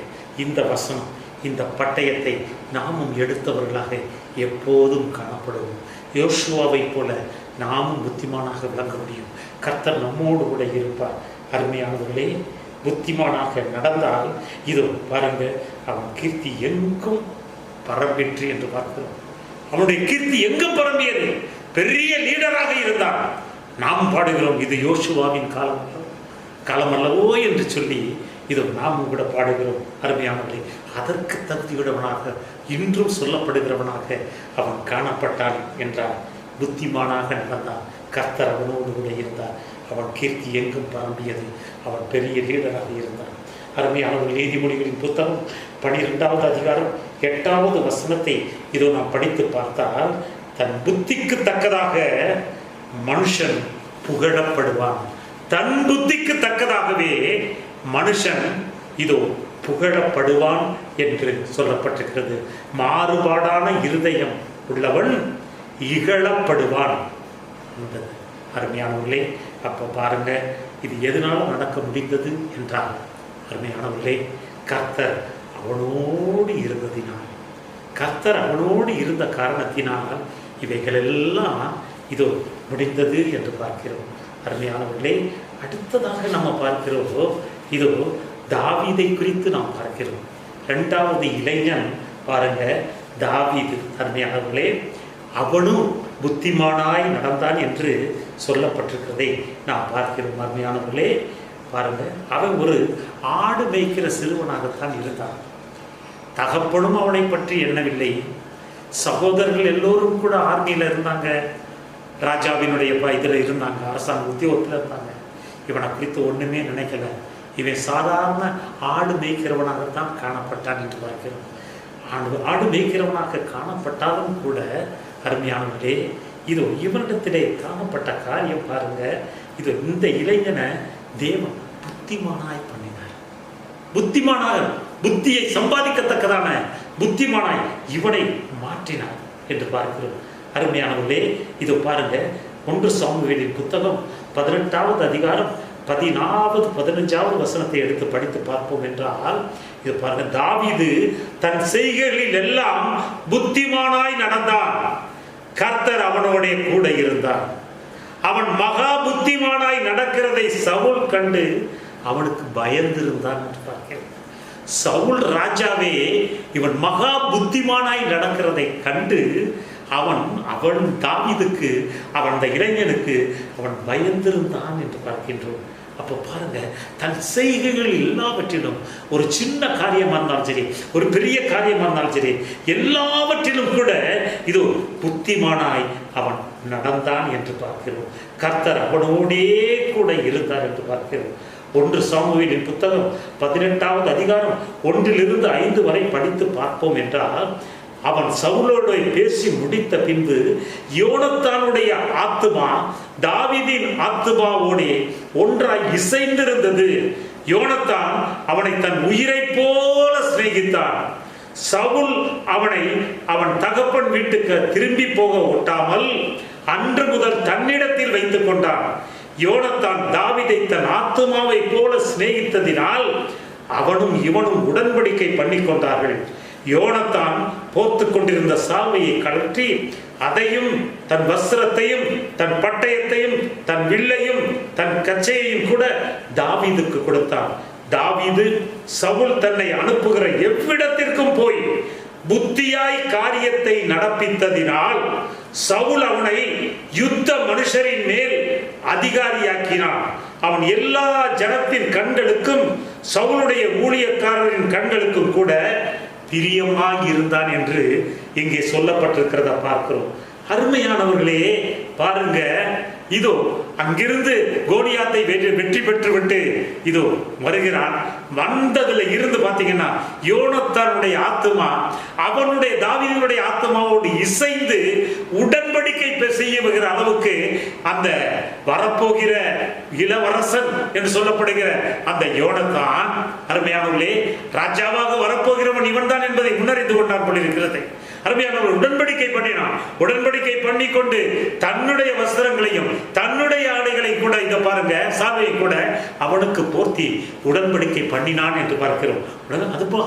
இந்த வசனம், இந்த பட்டயத்தை நாமும் எடுத்தவர்களாக எப்போதும் காணப்படுவோம். யோசுவாவை போல நாமும் புத்திமானாக விளங்க முடியும். கர்த்தர் நம்மோடு கூட இருப்பார். அருமையானவர்களே, புத்திமானாக நடந்தால் இதோ பாருங்க அவன் கீர்த்தி எங்கும் பரம்பிற்று என்று பார்க்கிறோம். அவனுடைய கீர்த்தி எங்கும் பரம்பியது. பெரிய லீடராக இருந்தான். நாம் பாடுகிறோம், இது யோசுவாவின் காலம் அல்லவோ என்று சொல்லி இதோ நாமும் கூட பாடுகிறோம். அருமையானவர்களே, அதற்கு தகுதியுடையவனாக இன்றும் சொல்லப்படுகிறவனாக அவன் காணப்பட்டான் என்றார். புத்திமானாக நடந்தான். கர்த்தர் அவனோடு கூட இருந்தார். அவன் கீர்த்தி எங்கும் பரம்பியது. அவன் பெரிய லீடராக இருந்தான். அருமையானவர்கள், நீதிமொழிகளின் புத்தகம் 12வது அதிகாரம் 8வது வசனத்தை இதோ நாம் படித்து பார்த்தால், தன் புத்திக்கு தக்கதாக மனுஷன் புகழப்படுவான். தன் புத்திக்கு தக்கதாகவே மனுஷன் இதோ புகழப்படுவான் என்று சொல்லப்பட்டிருக்கிறது. மாறுபாடான இருதயம் உள்ளவன் இகழப்படுவான் என்பது. அருமையானவர்களே, அப்ப பாருங்க, இது எதனால நடக்க முடிந்தது என்றால், அருமையானவர்களே, கர்த்தர் அவனோடு இருந்ததினால், கர்த்தர் அவனோடு இருந்த காரணத்தினால் இவைகள் எல்லாம் இதோ முடிந்தது என்று பார்க்கிறோம். அருமையானவர்களே, அடுத்ததாக நம்ம பார்க்கிறோம், இதோ தாவீதை குறித்து நாம் பார்க்கிறோம். 2வது இளைஞன் பாருங்க தாவீது. அருமையானவர்களே, அவனும் புத்திமானாய் நடந்தான் என்று சொல்லப்பட்டிருக்கிறதை நாம் பார்க்கிறோம். அருமையானவர்களே, பாருங்க, அவன் ஒரு ஆடு மேய்க்கிற சிறுவனாகத்தான் இருந்தான். தகப்பனும் அவனை பற்றி எண்ணவில்லை. சகோதரர்கள் எல்லோரும் கூட ஆர்மியில் இருந்தாங்க, ராஜாவினுடைய இதில் இருந்தாங்க, அரசாங்க உத்தியோகத்தில் இருந்தாங்க. இவனை குறித்து ஒன்றுமே நினைக்கல. இவன் சாதாரண ஆடு மேய்க்கிறவனாகத்தான் காணப்பட்டான் என்று பார்க்கிறோம். ஆடு மேய்க்கிறவனாக காணப்பட்டாலும் கூட அருமையானவர்களே, இதோ இவனிடத்திலே காணப்பட்ட காரியம் பாருங்க. இது இந்த இளைஞனை தேவன் புத்திமானாய் பண்ணினார். புத்திமானாய், புத்தியை சம்பாதிக்கத்தக்கதான புத்திமானாய் இவனை மாற்றினார் என்று பார்க்கிறோம். அருமையானவர்களே, இது பாருங்க, 1 சாமுவேலின் புத்தகம் 18வது அதிகாரம் 14வது 15வது வசனத்தை எடுத்து படித்து பார்ப்போம் என்றால், இது பாருங்க, தாவீது தன் செய்கைகளில் எல்லாம் புத்திமானாய் நடந்தான். கர்த்தர் அவனோட கூட இருந்தார். அவன் மகா புத்திமானாய் நடக்கிறதை சவுல் கண்டு அவனுக்கு பயந்திருந்தான் என்று பார்க்கிறேன். சவுல் ராஜாவே இவன் மகா புத்திமானாய் நடக்கிறதை கண்டு அவன் தாவீதுக்கு, அவன் அந்த இளைஞனுக்கு அவன் பயந்திருந்தான் என்று பார்க்கின்றோம். அப்போ பாருங்க, தன் செய்கைகள் எல்லாவற்றிலும், ஒரு சின்ன காரியமாக இருந்தாலும் சரி, ஒரு பெரிய காரியமாக இருந்தாலும் சரி, எல்லாவற்றிலும் கூட இது புத்திமானாய் அவன் நடந்தான் என்று பார்க்கிறோம். கர்த்தர் அவனோடே கூட இருந்தார் என்று பார்க்கிறோம். 1 சாமுவேலின் புத்தகம் 18வது அதிகாரம் 1-5 வரை படித்து பார்ப்போம் என்றால், அவன் சவுலோடு பேசி முடித்த பின்பு யோனத்தானுடைய ஆத்துமா தாவீதின் ஆத்துமாவோடே ஒன்றாய் இசைந்திருந்தது. யோனத்தான் அவனை தன் உயிரை போல சிநேகித்தான். சவுல் அவனை அவன் தகப்பன் வீட்டுக்கு திரும்பி போக ஒட்டாமல் அன்று முதல் தன்னிடத்தில் வைத்துக் கொண்டான். யோனத்தான் தாவீதை தன் ஆத்துமாவை போல சிநேகித்ததினால் அவனும் இவனும் உடன்படிக்கை பண்ணி கொண்டார்கள். யோனத்தான் போர்த்து கொண்டிருந்த சால்வையை கழற்றி அதையும் தன் வஸ்திரத்தையும் தன் பட்டயத்தையும் தன் வில்லையும் தன் கச்சையையும் கூட தாவீதுக்கு கொடுத்தான். தாவீது சவுல் தன்னை அனுப்புகிற எவ்விடத்திற்கும் போய் புத்தியாய் காரியத்தை நடப்பித்ததினால் சவுல் அவனை யுத்த மனுஷரின் மேல் அதிகாரியாக்கினான். அவன் எல்லா ஜனத்தின் கண்களுக்கும் சவுலுடைய ஊழியக்காரரின் கண்களுக்கும் கூட பிரியமாக இருந்தான் என்று இங்கே சொல்லப்பட்டிருக்கிறத பார்க்கிறோம். அருமையானவர்களே, பாருங்க, இதோ அங்கிருந்து கோலியாத்தை வெற்றி பெற்று விட்டு இதோ வருகிறான். வந்ததுல இருந்து பாத்தீங்கன்னா யோனத்தானுடைய ஆத்துமா அவனுடைய தாவீதுடைய ஆத்துமாவோடு இசைந்து உடன்படிக்கை செய்யுகிற அளவுக்கு அந்த வரப்போகிற இளவரசன் என்று சொல்லப்படுகிற அந்த யோனத்தான், அருமையானவர்களே, ராஜாவாக வரப்போகிறவன் இவன் தான் என்பதை முன்னறிந்து கொண்டான் போலிருக்கிறது. அருமையானவர் உடன்படிக்கை பண்ணினான். உடன்படிக்கை பண்ணி கொண்டு தன்னுடைய வஸ்திரங்களையும் தன்னுடைய ஆடைகளை கூட, இதை பாருங்க, சால்வையை கூட அவனுக்கு போர்த்தி உடன்படிக்கை பண்ணினான் என்று பார்க்கிறோம்.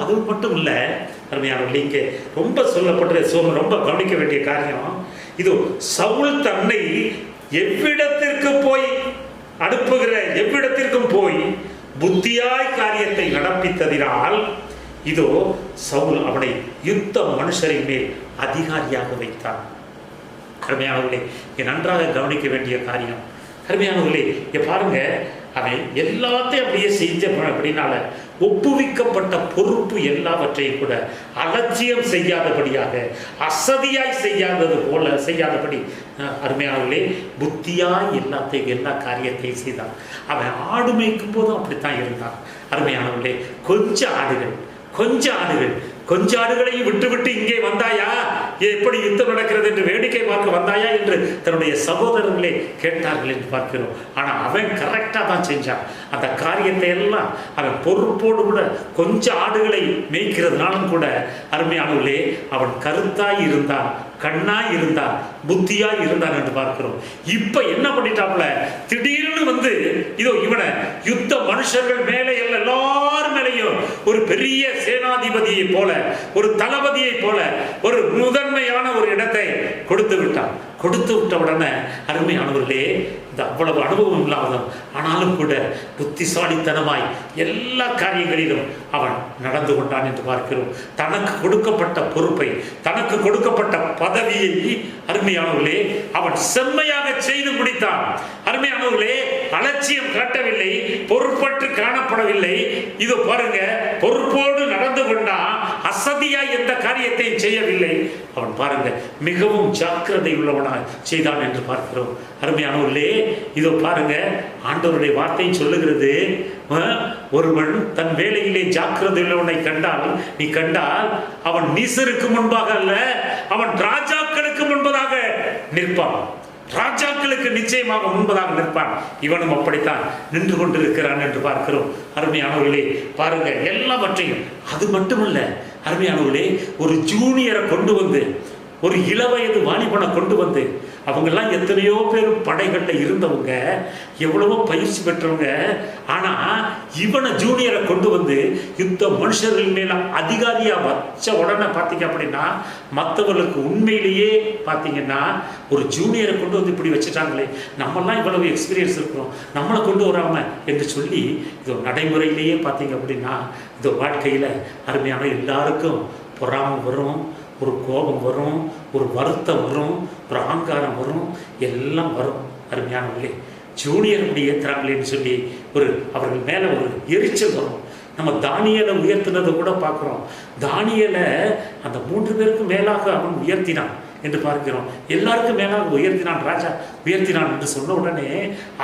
அது மட்டும் இல்ல அருமையானவர்களே, இங்கே ரொம்ப சொல்லப்பட்ட ரொம்ப கவனிக்க வேண்டிய காரியம் இது. சவுல் தன்னை எவ்விடத்திற்கு போய் அனுப்புகிற எவ்விடத்திற்கும் போய் புத்தியாய் காரியத்தை நடப்பித்ததினால் இதோ சவுல் அவனை யுத்த மனுஷரின் மேல் அதிகாரியாக வைத்தான். அருமையானவர்களே, நன்றாக கவனிக்க வேண்டிய காரியம். அருமையானவர்களே, பாருங்க, அவன் எல்லாத்தையும் அப்படியே செஞ்ச அப்படின்னால ஒப்புவிக்கப்பட்ட பொறுப்பு எல்லாவற்றையும் கூட அலட்சியம் செய்யாதபடியாக, அசதியாய் செய்யாதபடி அருமையானவர்களே புத்தியாய் எல்லா காரியத்தையும் செய்தான். அவன் ஆடு மேய்க்கும் போதும் அப்படித்தான் இருந்தான். அருமையானவர்களே, கொஞ்ச ஆடுகளையும் விட்டு இங்கே வந்தாயா, எப்படி யுத்தம் நடக்கிறது என்று வேடிக்கை பார்க்க வந்தாயா என்று தன்னுடைய சகோதரர்களே கேட்டார்கள் என்று பார்க்கிறோம். ஆனா அவன் கரெக்டா தான் செஞ்சான். அந்த காரியத்தை எல்லாம் அவன் பொறுப்போடு கூட கொஞ்சம் ஆடுகளை மேய்க்கிறதுனாலும் கூட அருமையானவர்களே அவன் கருத்தாய் இருந்தான், கண்ணாய் இருந்தான், புத்தியாய் இருந்தான் என்று பார்க்கிறோம். இப்ப என்ன பண்ணிட்டாப்ல, திடீர்னு வந்து இதோ இவனை யுத்த மனுஷர்கள் மேலே எல்லாரும் மேலேயும் ஒரு பெரிய சேனாதிபதியை போல, ஒரு தளபதியை போல, ஒரு முதன்மையான ஒரு இடத்தை கொடுத்து விட்ட உடனே அருமையானவர்களே, இந்த அவ்வளவு அனுபவம் இல்லாதவன் ஆனாலும் கூட புத்திசாலித்தனமாய் எல்லா காரியங்களிலும் அவன் நடந்து கொண்டான் என்று பார்க்கிறோம். தனக்கு கொடுக்கப்பட்ட பொறுப்பை, தனக்கு கொடுக்கப்பட்ட பதவியை அருமையானவர்களே அவன் செம்மையாக செய்து முடித்தான். அருமையானவர்களே, அலட்சியம் காட்டவில்லை, பொறுப்பற்று காணப்படவில்லை. இது பாருங்க, பொறுப்போடு நடந்து கொண்டான், அசதியாய் எந்த காரியத்தையும் செய்யவில்லை. அவன் பாருங்க மிகவும் ஜாக்கிரதை உள்ளவனாய் செய்தான் என்று பார்க்கிறோம். அருமையானவர்களே, இதோ பாருங்க, ஆண்டவருடைய வார்த்தை சொல்லுகிறது, ஒருவன் தன் வேலையிலே ஜாக்கிரதை உள்ளவனை கண்டால் அவன் நீசருக்கு முன்பாக அல்ல, அவன் ராஜாக்களுக்கு முன்பதாக நிற்பான். ராஜாக்களுக்கு நிச்சயமாக முன்பதாக நிற்பான். இவனும் அப்படித்தான் நின்று கொண்டிருக்கிறான் என்று பார்க்கிறோம். அருமையானவர்களே, பாருங்க எல்லாவற்றையும். அது மட்டுமல்ல அருமையானவர்களே, ஒரு ஜூனியரை கொண்டு வந்து, ஒரு இளவயது வாலிபனை கொண்டு வந்து அவங்கெல்லாம் எத்தனையோ பேர் படைகளில் இருந்தவங்க, எவ்வளவோ பயிற்சி பெற்றவங்க. ஆனால் இவனை ஜூனியரை கொண்டு வந்து யுத்த மனுஷர்கள் மேலே அதிகாரியாக வச்ச உடனே பார்த்தீங்க அப்படின்னா மற்றவர்களுக்கு உண்மையிலேயே பார்த்தீங்கன்னா ஒரு ஜூனியரை கொண்டு வந்து இப்படி வச்சுட்டாங்களே, நம்மெல்லாம் இவ்வளவு எக்ஸ்பீரியன்ஸ் இருக்கிறோம், நம்மளை கொண்டு வராம என்று சொல்லி இது நடைமுறையிலேயே பார்த்தீங்க அப்படின்னா இது வாழ்க்கையில் அருமையான எல்லாருக்கும் பொறாமை வரும், ஒரு கோபம் வரும், ஒரு வருத்தம் வரும், ஒரு அகங்காரம் வரும், எல்லாம் வரும். அருமையானவர்களே, ஜூனியர் இப்படி ஏற்றுறாங்களேன்னு சொல்லி அவர்கள் மேலே ஒரு எரிச்சல் வரும். நம்ம தானியலை உயர்த்தினதை கூட பார்க்குறோம். தானியலை அந்த 3 பேருக்கு மேலாக அவன் உயர்த்தினான் என்று பார்க்கிறோம். எல்லாருக்கும் மேலாக உயர்த்தினான், ராஜா உயர்த்தினான் என்று சொன்ன உடனே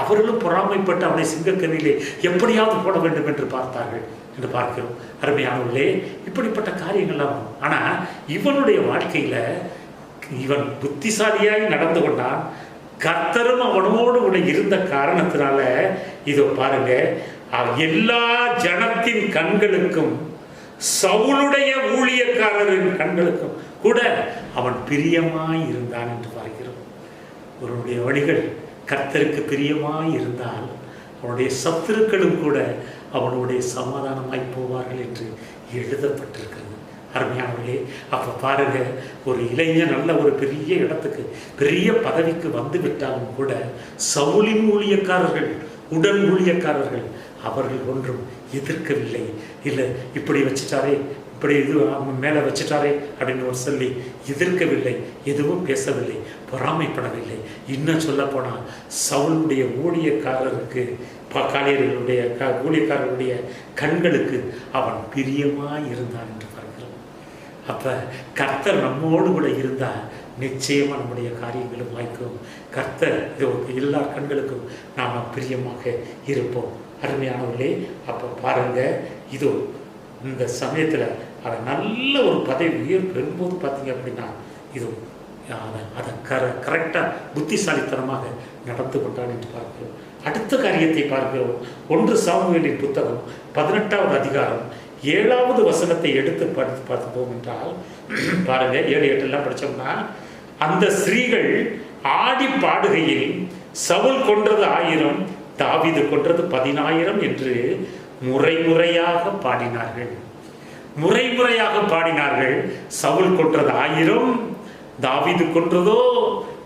அவர்களும் பொறாமைப்பட்டு அவனை சிங்கக்கனிலே எப்படியாவது போட வேண்டும் என்று பார்த்தார்கள் என்று பார்க்கிறோம். அருமையானவர்களே, இப்படிப்பட்ட காரியங்கள்லாம். ஆனால் இவனுடைய வாழ்க்கையில் இவன் புத்திசாலியாய் நடந்து கொண்டான். கர்த்தரும் அவனோடு கூட இருந்த காரணத்தினால இதோ பாருங்க, எல்லா ஜனத்தின் கண்களுக்கும் சவுலுடைய ஊழியக்காரரின் கண்களுக்கும் கூட அவன் பிரியமாய் இருந்தான் என்று பார்க்கிறோம். அவனுடைய வழிகள் கர்த்தருக்கு பிரியமாய் இருந்தால் அவனுடைய சத்துருக்களும் கூட அவனுடைய சமாதானமாய் போவார்கள் என்று எழுதப்பட்டிருக்கிறது. அருமையானவர்களே, அப்போ பாருங்க, ஒரு இளைஞன் நல்ல ஒரு பெரிய இடத்துக்கு பெரிய பதவிக்கு வந்து விட்டாலும் கூட சவுலின் ஊழியக்காரர்கள், உடன் ஊழியக்காரர்கள் அவர்கள் ஒன்றும் எதிர்க்கவில்லை. இல்லை இப்படி வச்சுட்டாரே, இப்படி இது மேலே வச்சுட்டாரே அப்படின்னு சொல்லி எதிர்க்கவில்லை, எதுவும் பேசவில்லை, பொறாமைப்படவில்லை. இன்னும் சொல்ல போனால் சவுளுடைய ஊழியக்காரருக்கு, காளியர்களுடைய ஊழியக்காரர்களுடைய கண்களுக்கு அவன் பிரியமாய் இருந்தான் என்று பார்க்கிறோம். அப்போ கர்த்தர் நம்மோடு கூட இருந்தால் நிச்சயமாக நம்முடைய காரியங்களும் வாய்க்கும். கர்த்தர் எல்லா கண்களுக்கும் நாம் பிரியமாக இருப்போம். அருமையானவர்களே, அப்போ பாருங்க, இதோ இந்த சமயத்தில் அவன் நல்ல ஒரு பதவி உயர் பெறும்போது பார்த்தீங்க அப்படின்னா இது அதை கரெக்டாக புத்திசாலித்தனமாக நடந்து கொண்டான் என்று பார்க்கிறோம். அடுத்த காரியத்தை பார்க்கிறோம். 1 சாமுவேலின் புத்தகம் 18வது அதிகாரம் 7வது வசனத்தை எடுத்து பார்த்தோம் என்றால் பாருங்க, 7, 8 எல்லாம் படித்தோம்னா, அந்த ஸ்திரீகள் ஆடி பாடுகையில் சவுல் கொன்றது 1000, தாவீது கொன்றது 10000 என்று முறைமுறையாக பாடினார்கள். முறைமுறையாக பாடினார்கள். சவுல் கொன்றது 1000, தாவீது கொன்றதோ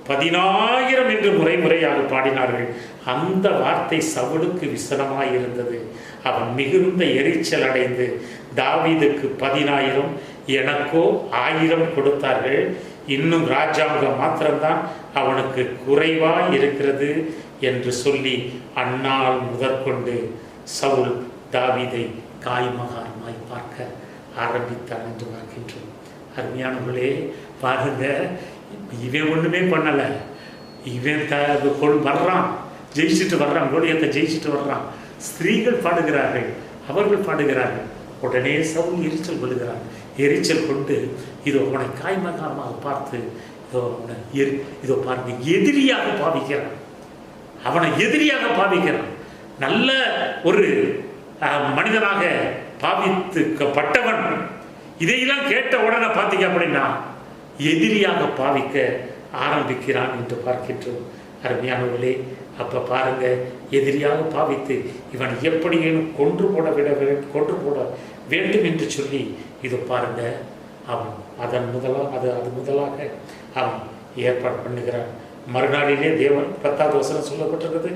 10000 என்று முறைமுறையாக பாடினார்கள். அந்த வார்த்தை சவுலுக்கு விசனமாய் இருந்தது. அவன் மிகுந்த எரிச்சல் அடைந்து தாவீதுக்கு 10000, எனக்கோ 1000 கொடுத்தார்கள், இன்னும் ராஜாங்கம் மாத்திரம்தான் அவனுக்கு குறைவாய் இருக்கிறது என்று சொல்லி அந்நாள் முதற்கொண்டு சவுல் தாவீதை காய்மகாரமாய் பார்க்க ஆரம்பித்தான் என்று பார்க்கின்றோம். அருமையானவர்களே, பாருங்க, இவன் ஒன்றுமே பண்ணலை. இவன் வர்றான், ஜெயிச்சுட்டு வர்றான், கோலியத்தை ஜெயிச்சுட்டு வர்றான். ஸ்திரீகள் பாடுகிறார்கள், அவர்கள் பாடுகிறார்கள். உடனே சவுல் எரிச்சல் கொள்கிறான். எரிச்சல் கொண்டு இதோ அவனை காய்மகாரமாக பார்த்து இதோ பாருங்க, எதிரியாக பாவிக்கிறான். அவனை எதிரியாக பாவிக்கிறான். நல்ல ஒரு மனிதனாக பாவித்துக்கப்பட்டவன் இதையெல்லாம் கேட்ட உடனே பார்த்தீங்க அப்படின்னா எதிரியாக பாவிக்க ஆரம்பிக்கிறான் என்று பார்க்கின்றோம். அருமையானவர்களே, அப்போ பாருங்க, எதிரியாக பாவித்து இவன் எப்படியேனும் கொன்று போட வேண்டும் என்று சொல்லி இது பாருங்க, அவன் அது முதலாக அவன் ஏற்பாடு பண்ணுகிறான். மறுநாளிலே தேவன் 10வது வசனம் சொல்லப்பட்டிருக்கிறது,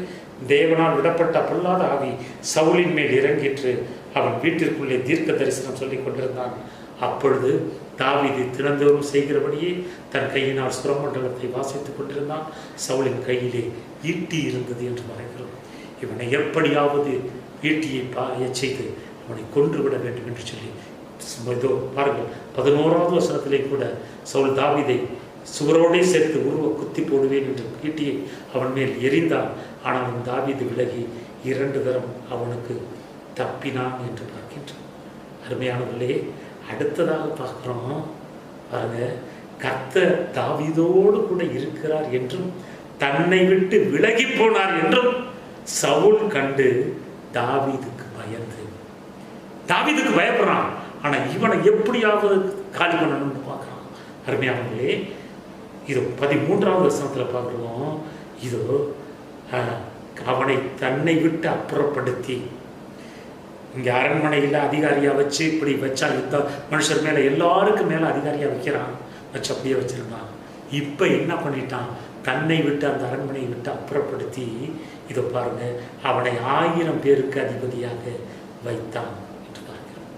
தேவனால் விடப்பட்ட பொல்லாத ஆவி சவுலின் மேல் இறங்கிற்று. அவன் வீட்டிற்குள்ளே தீர்க்க தரிசனம் சொல்லிக் கொண்டிருந்தான். அப்பொழுது தாவீது தினந்தோறும் செய்கிறபடியே தன் கையினால் சுரமண்டலத்தை வாசித்துக் கொண்டிருந்தான். சவுலின் கையிலே ஈட்டி இருந்தது என்று மறைக்கிறோம். இவனை எப்படியாவது ஈட்டியை செய்து அவனை கொன்றுவிட வேண்டும் என்று சொல்லி இதோ பாருங்கள், 11வது வசனத்திலே கூட சவுல் தாவீதை சுவரோடே சேர்த்து குத்தி போடுவேன் என்று ஈட்டியை அவன் மேல் எரிந்தான். ஆனால் தாவீது விலகி 2 தரம் அவனுக்கு தப்பினான் என்று பார்க்கின்றான். அருமையானவர்களே, அடுத்ததாக பார்க்கிறோம் பாருங்க, கர்த்தர் தாவீதோடு கூட இருக்கிறார் என்றும் தன்னை விட்டு விலகி போனார் என்றும் சவுல் கண்டு தாவீதுக்கு பயப்படுறான். ஆனா இவனை எப்படியாவது காலி பண்ணணும்னு பார்க்கிறான். அருமையானவர்களே, இது 13வது வசனத்தில் பார்க்குறோம். இதோ அவனை தன்னை விட்டு அப்புறப்படுத்தி, இங்கே அரண்மனையில் அதிகாரியாக வச்சு இப்படி வச்சா யுத்த மனுஷர் மேலே எல்லாருக்கும் மேலே அதிகாரியாக வைக்கிறான், வச்சு அப்படியே வச்சிருந்தான். இப்போ என்ன பண்ணிட்டான்? தன்னை விட்டு அந்த அரண்மனையை விட்டு அப்புறப்படுத்தி இதை பாருங்க, அவனை 1000 பேருக்கு அதிபதியாக வைத்தான் என்று பார்க்கிறோம்.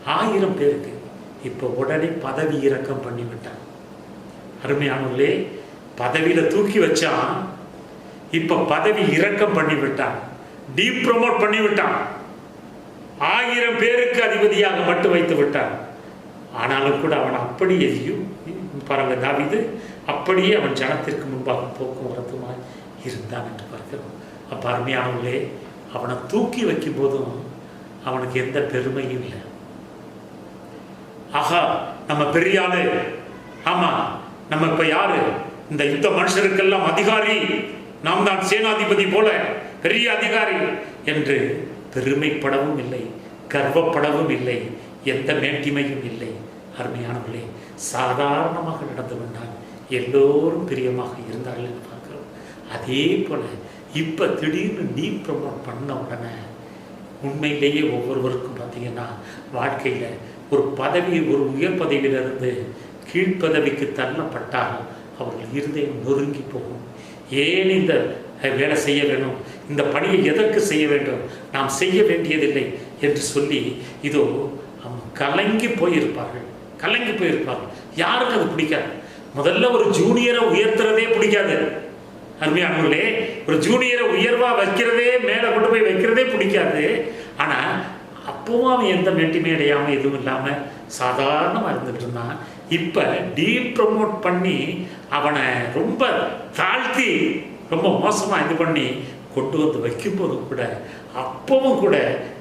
1000 பேருக்கு இப்போ உடனே பதவி இறக்கம் பண்ணிவிட்டான். அருமையானவர்களே, பதவியில் தூக்கி வச்சான், இப்போ பதவி இறக்கம் பண்ணிவிட்டான், டீப்ரமோட் பண்ணிவிட்டான். 1000 பேருக்கு அதிபதியாக மட்டும் வைத்து விட்டான். ஆனாலும் கூட அவன் அப்படி எதையும் பாருங்க, தாவீது அப்படியே அவன் ஜனத்திற்கு முன்பாக போக்குவரத்துமாய் இருந்தான் என்று பார்க்கிறோம். அப்போ அருமையானவர்களே, அவனை தூக்கி வைக்கும் போதும் அவனுக்கு எந்த பெருமையும் இல்லை. ஆஹா, நம்ம பெரிய ஆளு, ஆமா நம்ம இப்ப யாரு, இந்த யுத்த மனுஷருக்கெல்லாம் அதிகாரி, நாம் தான் சேனாதிபதி போல பெரிய அதிகாரி என்று பெருமைப்படவும் இல்லை, கர்வப்படவும் இல்லை, எந்த மேட்டிமையும் இல்லை. அருமையானவர்களே, சாதாரணமாக நடந்து கொண்டான், எல்லோரும் பிரியமாக இருந்தார்கள் என்று பார்க்கிறோம். அதே போல இப்போ திடீர்னு டீப்ரமோட் பண்ண உடனே உண்மையிலேயே ஒவ்வொருவருக்கும் பார்த்தீங்கன்னா வாழ்க்கையில் ஒரு பதவி, ஒரு உயர் பதவியிலிருந்து கீழ்ப்பதவிக்கு தள்ளப்பட்டால் அவர்கள் இருதயம் நொறுங்கி போகும். ஏன் இந்த வேலை செய்ய வேணும், இந்த பணியை எதற்கு செய்ய வேண்டும், நாம் செய்ய வேண்டியதில்லை என்று சொல்லி இதோ கலங்கி போயிருப்பார்கள். யாருக்கு அது பிடிக்காது? முதல்ல ஒரு ஜூனியரை உயர்த்துறதே பிடிக்காது. அருமையானவர்களே, ஒரு ஜூனியரை உயர்வா வைக்கிறதே, மேலே கொண்டு போய் வைக்கிறதே பிடிக்காது. ஆனால் அப்பவும் அவன் எந்த மேட்டிமே அடையாமல் எதுவும் இல்லாமல் சாதாரணமாக இருந்துட்டு இருந்தான். இப்போ டீப்ரமோட் பண்ணி அவனை ரொம்ப தாழ்த்தி ரொம்ப மோசமாக இது பண்ணி கொண்டு வந்து வைக்கும்போதும் கூட, அப்பவும் கூட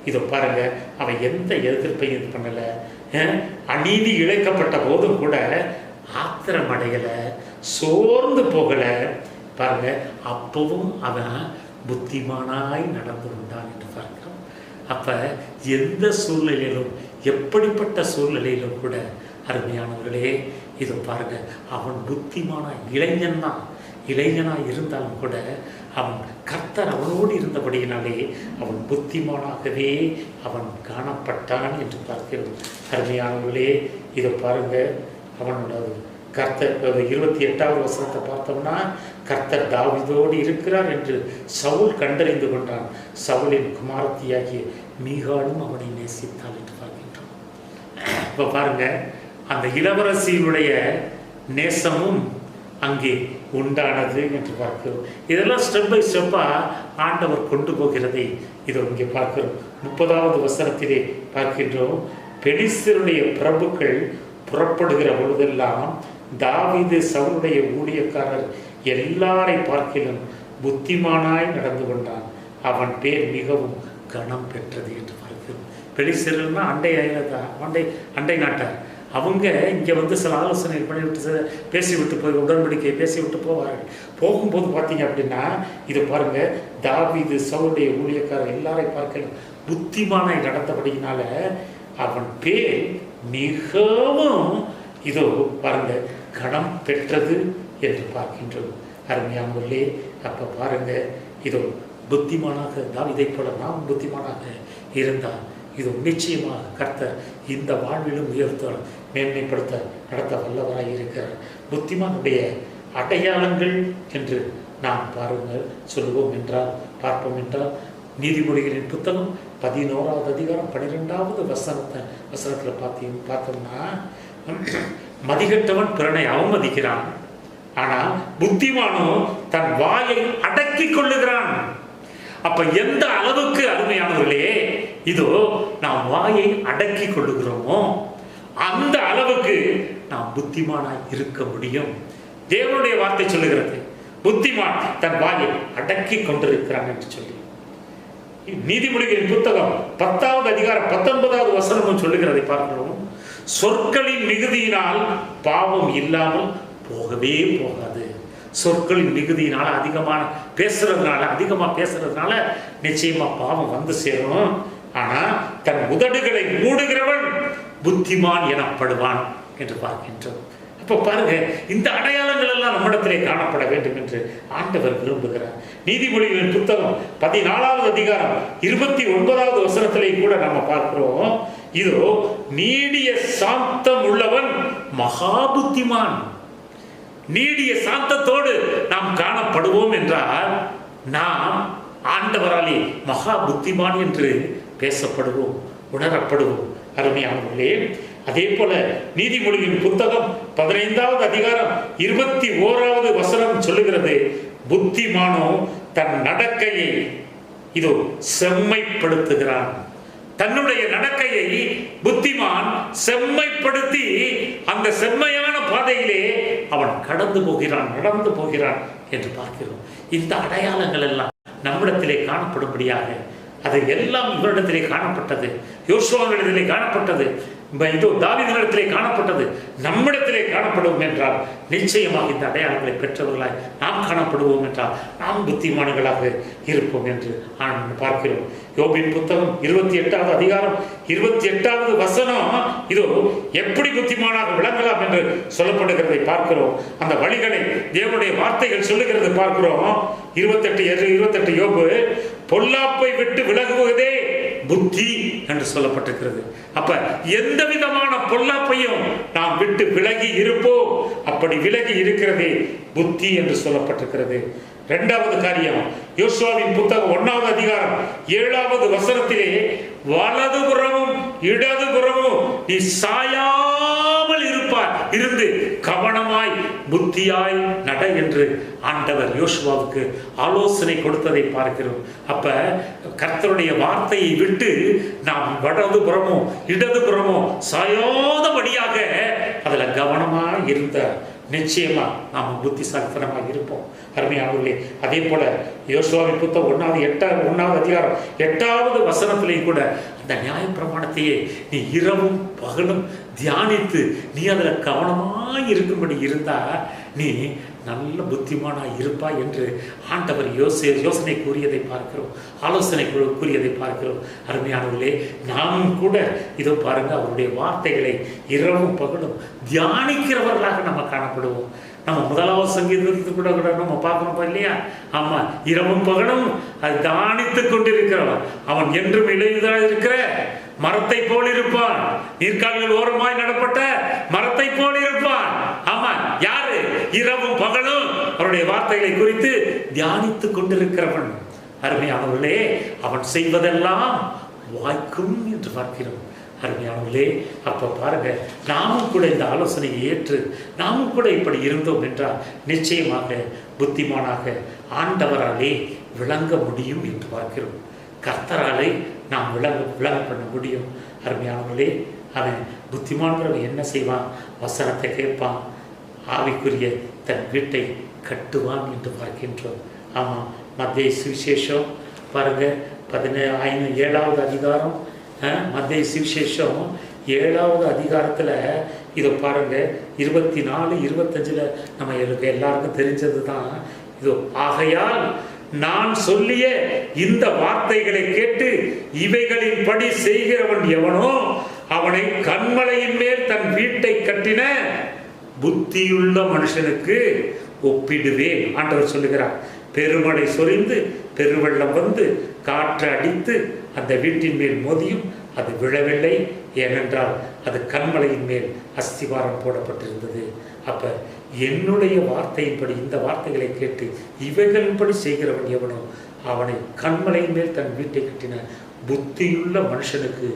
இதை பாருங்க, அவன் எந்த எதிர்ப்பையும் இது பண்ணலை. அநீதி இழைக்கப்பட்ட போதும் கூட ஆத்திரம் அடையலை, சோர்ந்து போகலை. பாருங்க, அப்பவும் அவன் புத்திமானாய் நடந்து கொண்டான் என்று பார்க்கிறோம். அப்ப எந்த சூழ்நிலையிலும், எப்படிப்பட்ட சூழ்நிலையிலும் கூட அருமையானவர்களே, இதை பாருங்க, அவன் புத்திமானாய், இளைஞனாய் இருந்தாலும் கூட அவன் கர்த்தர் அவனோடு இருந்தபடியினாலே அவன் புத்திமானாகவே அவன் காணப்பட்டான் என்று பார்க்கிறோம். அருமையானவர்களே, இதை பாருங்க, அவனோட கர்த்தர் 28வது வசனத்தை பார்த்தோம்னா, கர்த்தர் தாவீதோடு இருக்கிறார் என்று சவுல் கண்டறிந்து கொண்டான். சவுலின் குமாரத்தியாகிய மீகாலும் அவனை நேசித்தாள் என்று பார்க்கின்றோம். இப்போ பாருங்க, அந்த இளவரசியினுடைய நேசமும் அங்கே உண்டானது என்று பார்க்கிறோம். இதெல்லாம் ஸ்டெப் பை ஸ்டெப்பாக ஆண்டவர் கொண்டு போகிறதை இதோ இங்கே பார்க்கிறோம். 30வது வசனத்திலே பார்க்கின்றோம். பெலிஸ்தருடைய பிரபுக்கள் புறப்படுகிற பொழுதெல்லாம் தாவீது சவுலுடைய ஊழியக்காரர் எல்லாரை பார்க்கிலும் புத்திமானாய் நடந்து கொண்டான், அவன் பேர் மிகவும் கனம் பெற்றது என்று பார்க்கிறோம். பெலிஸ்தர்னா அண்டை நாட்டார். அவங்க இங்கே வந்து சில ஆலோசனை பண்ணிவிட்டு பேசிவிட்டு போய் உடன்படிக்கை பேசிவிட்டு போவார்கள். போகும்போது பார்த்தீங்க அப்படின்னா, இதை பாருங்க, தாவீது சவுலுடைய ஊழியக்காரர் எல்லாரை பார்க்கலாம் புத்திமானாய் நடந்தபடியினால அவன் பேர் மிகவும் இதோ பாருங்க கணம் பெற்றது என்று பார்க்கின்றோம். அருமையானவர்களே, அப்போ பாருங்க, இதோ புத்திமானாக தாவீதை போல நாம் புத்திமானாக இருந்தால் இது நிச்சயமாக கர்த்தர் இந்த வாழ்விலும் உயர்த்த, மேன்மைப்படுத்த, நடத்த வல்லவராக இருக்கிறார். புத்திமானுடைய அடையாளங்கள் என்று நாம் பாருங்கள் சொல்லுவோம் என்றால், பார்ப்போம் என்றால், நீதிமொழிகளின் புத்தகம் 11வது அதிகாரம் 12வது வசனத்தில் பார்த்தோம்னா, மதிகட்டவன் பிறனை அவமதிக்கிறான், ஆனால் புத்திமானோ தன் வாயை அடக்கி கொள்ளுகிறான். அப்ப எந்த அளவுக்கு அருமையானவர்களே, இதோ நாம் வாயை அடக்கி கொள்ளுகிறோமோ அந்த அளவுக்கு நாம் புத்திமானாய் இருக்க முடியும். தேவனுடைய வார்த்தை சொல்லுகிறது, புத்திமான் தன் வாயை அடக்கி கொண்டிருக்கிறான் என்று சொல்லி. நீதிமொழிகளின் புத்தகம் 10வது அதிகாரம் 19வது வசனமும் சொல்லுகிறதை பார்க்கிறோம். சொற்களின் மிகுதியினால் பாவம் இல்லாமல் போகவே போகாது. சொற்களின் மிகுதியினால அதிகமாக பேசுறதுனால நிச்சயமா பாவம் வந்து சேரும். ஆனா தன் உதடுகளை மூடுகிறவன் புத்திமான் எனப்படுவான் என்று பார்க்கின்றோம். அப்ப பாருங்க, இந்த அடையாளங்கள் எல்லாம் நம்மிடத்திலே காணப்பட வேண்டும் என்று ஆண்டவர் விரும்புகிறார். நீதிமொழிகளின் புத்தகம் 14வது அதிகாரம் 29வது வசனத்திலே கூட நம்ம பார்க்கிறோம், இதோ நீடிய சாந்தம் உள்ளவன் மகா புத்திமான். நீடிய சாந்தத்தோடு நாம் காணப்படுவோம் என்றால் நாம் ஆண்டவராலே மகா புத்திமான் என்று பேசப்படுவோம், உணரப்படுவோம். அருமையானவர்களே, அதே போல நீதிமொழியின் புத்தகம் 15வது அதிகாரம் 21வது வசனம் சொல்லுகிறது, புத்திமானோ தன் நடக்கையை இதோ செம்மைப்படுத்துகிறான். தன்னுடைய நடக்கையை புத்திமான் செம்மைப்படுத்தி அந்த செம்மையான பாதையிலே அவன் கடந்து போகிறான், நடந்து போகிறான் என்று பார்க்கிறோம். இந்த அடையாளங்கள் எல்லாம் நம்மிடத்திலே காணப்படும்படியாக, அது எல்லாம் இவரிடத்திலே காணப்பட்டது, யோசுவாவிடத்திலே காணப்பட்டது, இதோ தாவீதினிடத்திலே காணப்பட்டது, நம்மிடத்திலே காணப்படுவோம் என்றால் நிச்சயமாக இந்த அடையாளங்களை பெற்றவர்களாய் நாம் காணப்படுவோம் என்றால் நாம் புத்திமான்களாக இருப்போம் என்று பார்க்கிறோம். யோபின் புத்தகம் 28வது அதிகாரம் 28வது வசனம் இதோ எப்படி புத்திமானாக விளங்கலாம் என்று சொல்லப்படுகிறதை பார்க்கிறோம். அந்த வழிகளை தேவனுடைய வார்த்தைகள் சொல்லுகிறது பார்க்கிறோம். 28 யோபு, பொல்லாப்பை விட்டு விலகுவதே புத்தி என்று சொல்லப்பட்டிருக்கிறது. அப்ப எந்த விதமான பொல்லாப்பையும் நாம் விட்டு விலகி இருப்போம், அப்படி விலகி இருக்கிறதே புத்தி என்று சொல்லப்பட்டிருக்கிறது. இரண்டாவது காரியம், யோசுவாவின் புத்தகம் 1வது அதிகாரம் 7வது வசனத்திலே, வலதுபுறமும் இடதுபுறமும் நீ சாயாமல் இருந்து கவனமாய் புத்தியாய் நட என்று ஆண்டவர் யோசுவாவுக்கு ஆலோசனை கொடுத்ததை பார்க்கிறோம். அப்ப கர்த்தருடைய வார்த்தையை விட்டு நாம் வலதுபுறமோ இடதுபுறமோ சாயாதபடியாக அதுல கவனமா இருந்த நிச்சயமா நாம் புத்திசாலித்தனமாக இருப்போம். அருமையானவர்களே, அதே போல யோசுவாவின் புத்தகம் 1வது அதிகாரம் 8வது வசனத்திலேயும் கூட அந்த நியாய பிரமாணத்தையே நீ இரவும் பகலும் தியானித்து நீ அதில் கவனமாய் இருக்கும்படி இருந்தா நீ நல்ல புத்திமானாய் இருப்பாய் என்று ஆண்டவர் யோசனை கூறியதை பார்க்கிறோம், ஆலோசனை கூறியதை பார்க்கிறோம். அருமையானவர்களே, நாமும் கூட இதோ பாருங்க, அவருடைய வார்த்தைகளை இரவும் பகலும் தியானிக்கிறவர்களாக நம்ம காணப்படுவோம். நம்ம 1வது சங்கீதத்துக்கு கூட நம்ம பார்க்கணும் இல்லையா? ஆமா, இரவும் பகலும் அது தியானித்துக் கொண்டிருக்கிறவன் அவன் என்றும் இளையதாக இருக்கிற மரத்தை போல் இருப்பான், நீர்க்கால்கள் ஓரமாய் நடப்பட்ட மரத்தை போல் இருப்பான். ஆமா, யாரு? இரவும் பகலும் அவருடைய வார்த்தைகளை குறித்து தியானித்துக் கொண்டிருக்கிறவன். அருமையானவர்களே, அவன் செய்வதெல்லாம் வாய்க்கும் என்று பார்க்கிறோம். அருமையானவர்களே, அப்ப பாருங்க, நாமும் கூட இந்த ஆலோசனையை ஏற்று நாமும் கூட இப்படி இருந்தோம் என்றால் நிச்சயமாக புத்திமானாக ஆண்டவராலே விளங்க முடியும் என்று பார்க்கிறோம். கர்த்தராலே நாம் விளங்க பண்ண முடியும். அருமையானவர்களே, அவன் புத்திமான்கிறவன் என்ன செய்வான்? வசனத்தை கேட்பான், ஆவிக்குரிய தன் வீட்டை கட்டுவான் என்று பார்க்கின்றோம். ஆமாம், மத்தேயு சுவிசேஷம் பாருங்க 7வது அதிகாரம், மத்தேயு சுவிசேஷம் 7வது அதிகாரத்தில் இதை பாருங்க 24, 25 நம்ம எல்லாருக்கும் தெரிஞ்சது தான். இதோ, ஆகையால் நான் சொல்லிய இந்த வார்த்தைகளை கேட்டு இவைகளின் படி செய்கிறவன் எவனோ அவனை கன்மலையின் மேல் தன் வீட்டை கட்டின புத்தியுள்ள மனுஷனுக்கு ஒப்பிடுவேன். ஆண்டவர் சொல்லுகிறார், பெருமழை சொரிந்து பெருவெள்ளம் வந்து காற்று அடித்து அந்த வீட்டின் மேல் மோதியும் அது விழவில்லை, ஏனென்றால் அது கன்மலையின் மேல் அஸ்திவாரம் போடப்பட்டிருந்தது. அப்ப என்னுடைய வார்த்தையின்படி, இந்த வார்த்தைகளை கேட்டு இவைகளின்படி செய்கிறவன் எவனோ அவனை கன்மலையின் மேல் தன் வீட்டை கட்டின புத்தியுள்ள மனுஷனுக்கு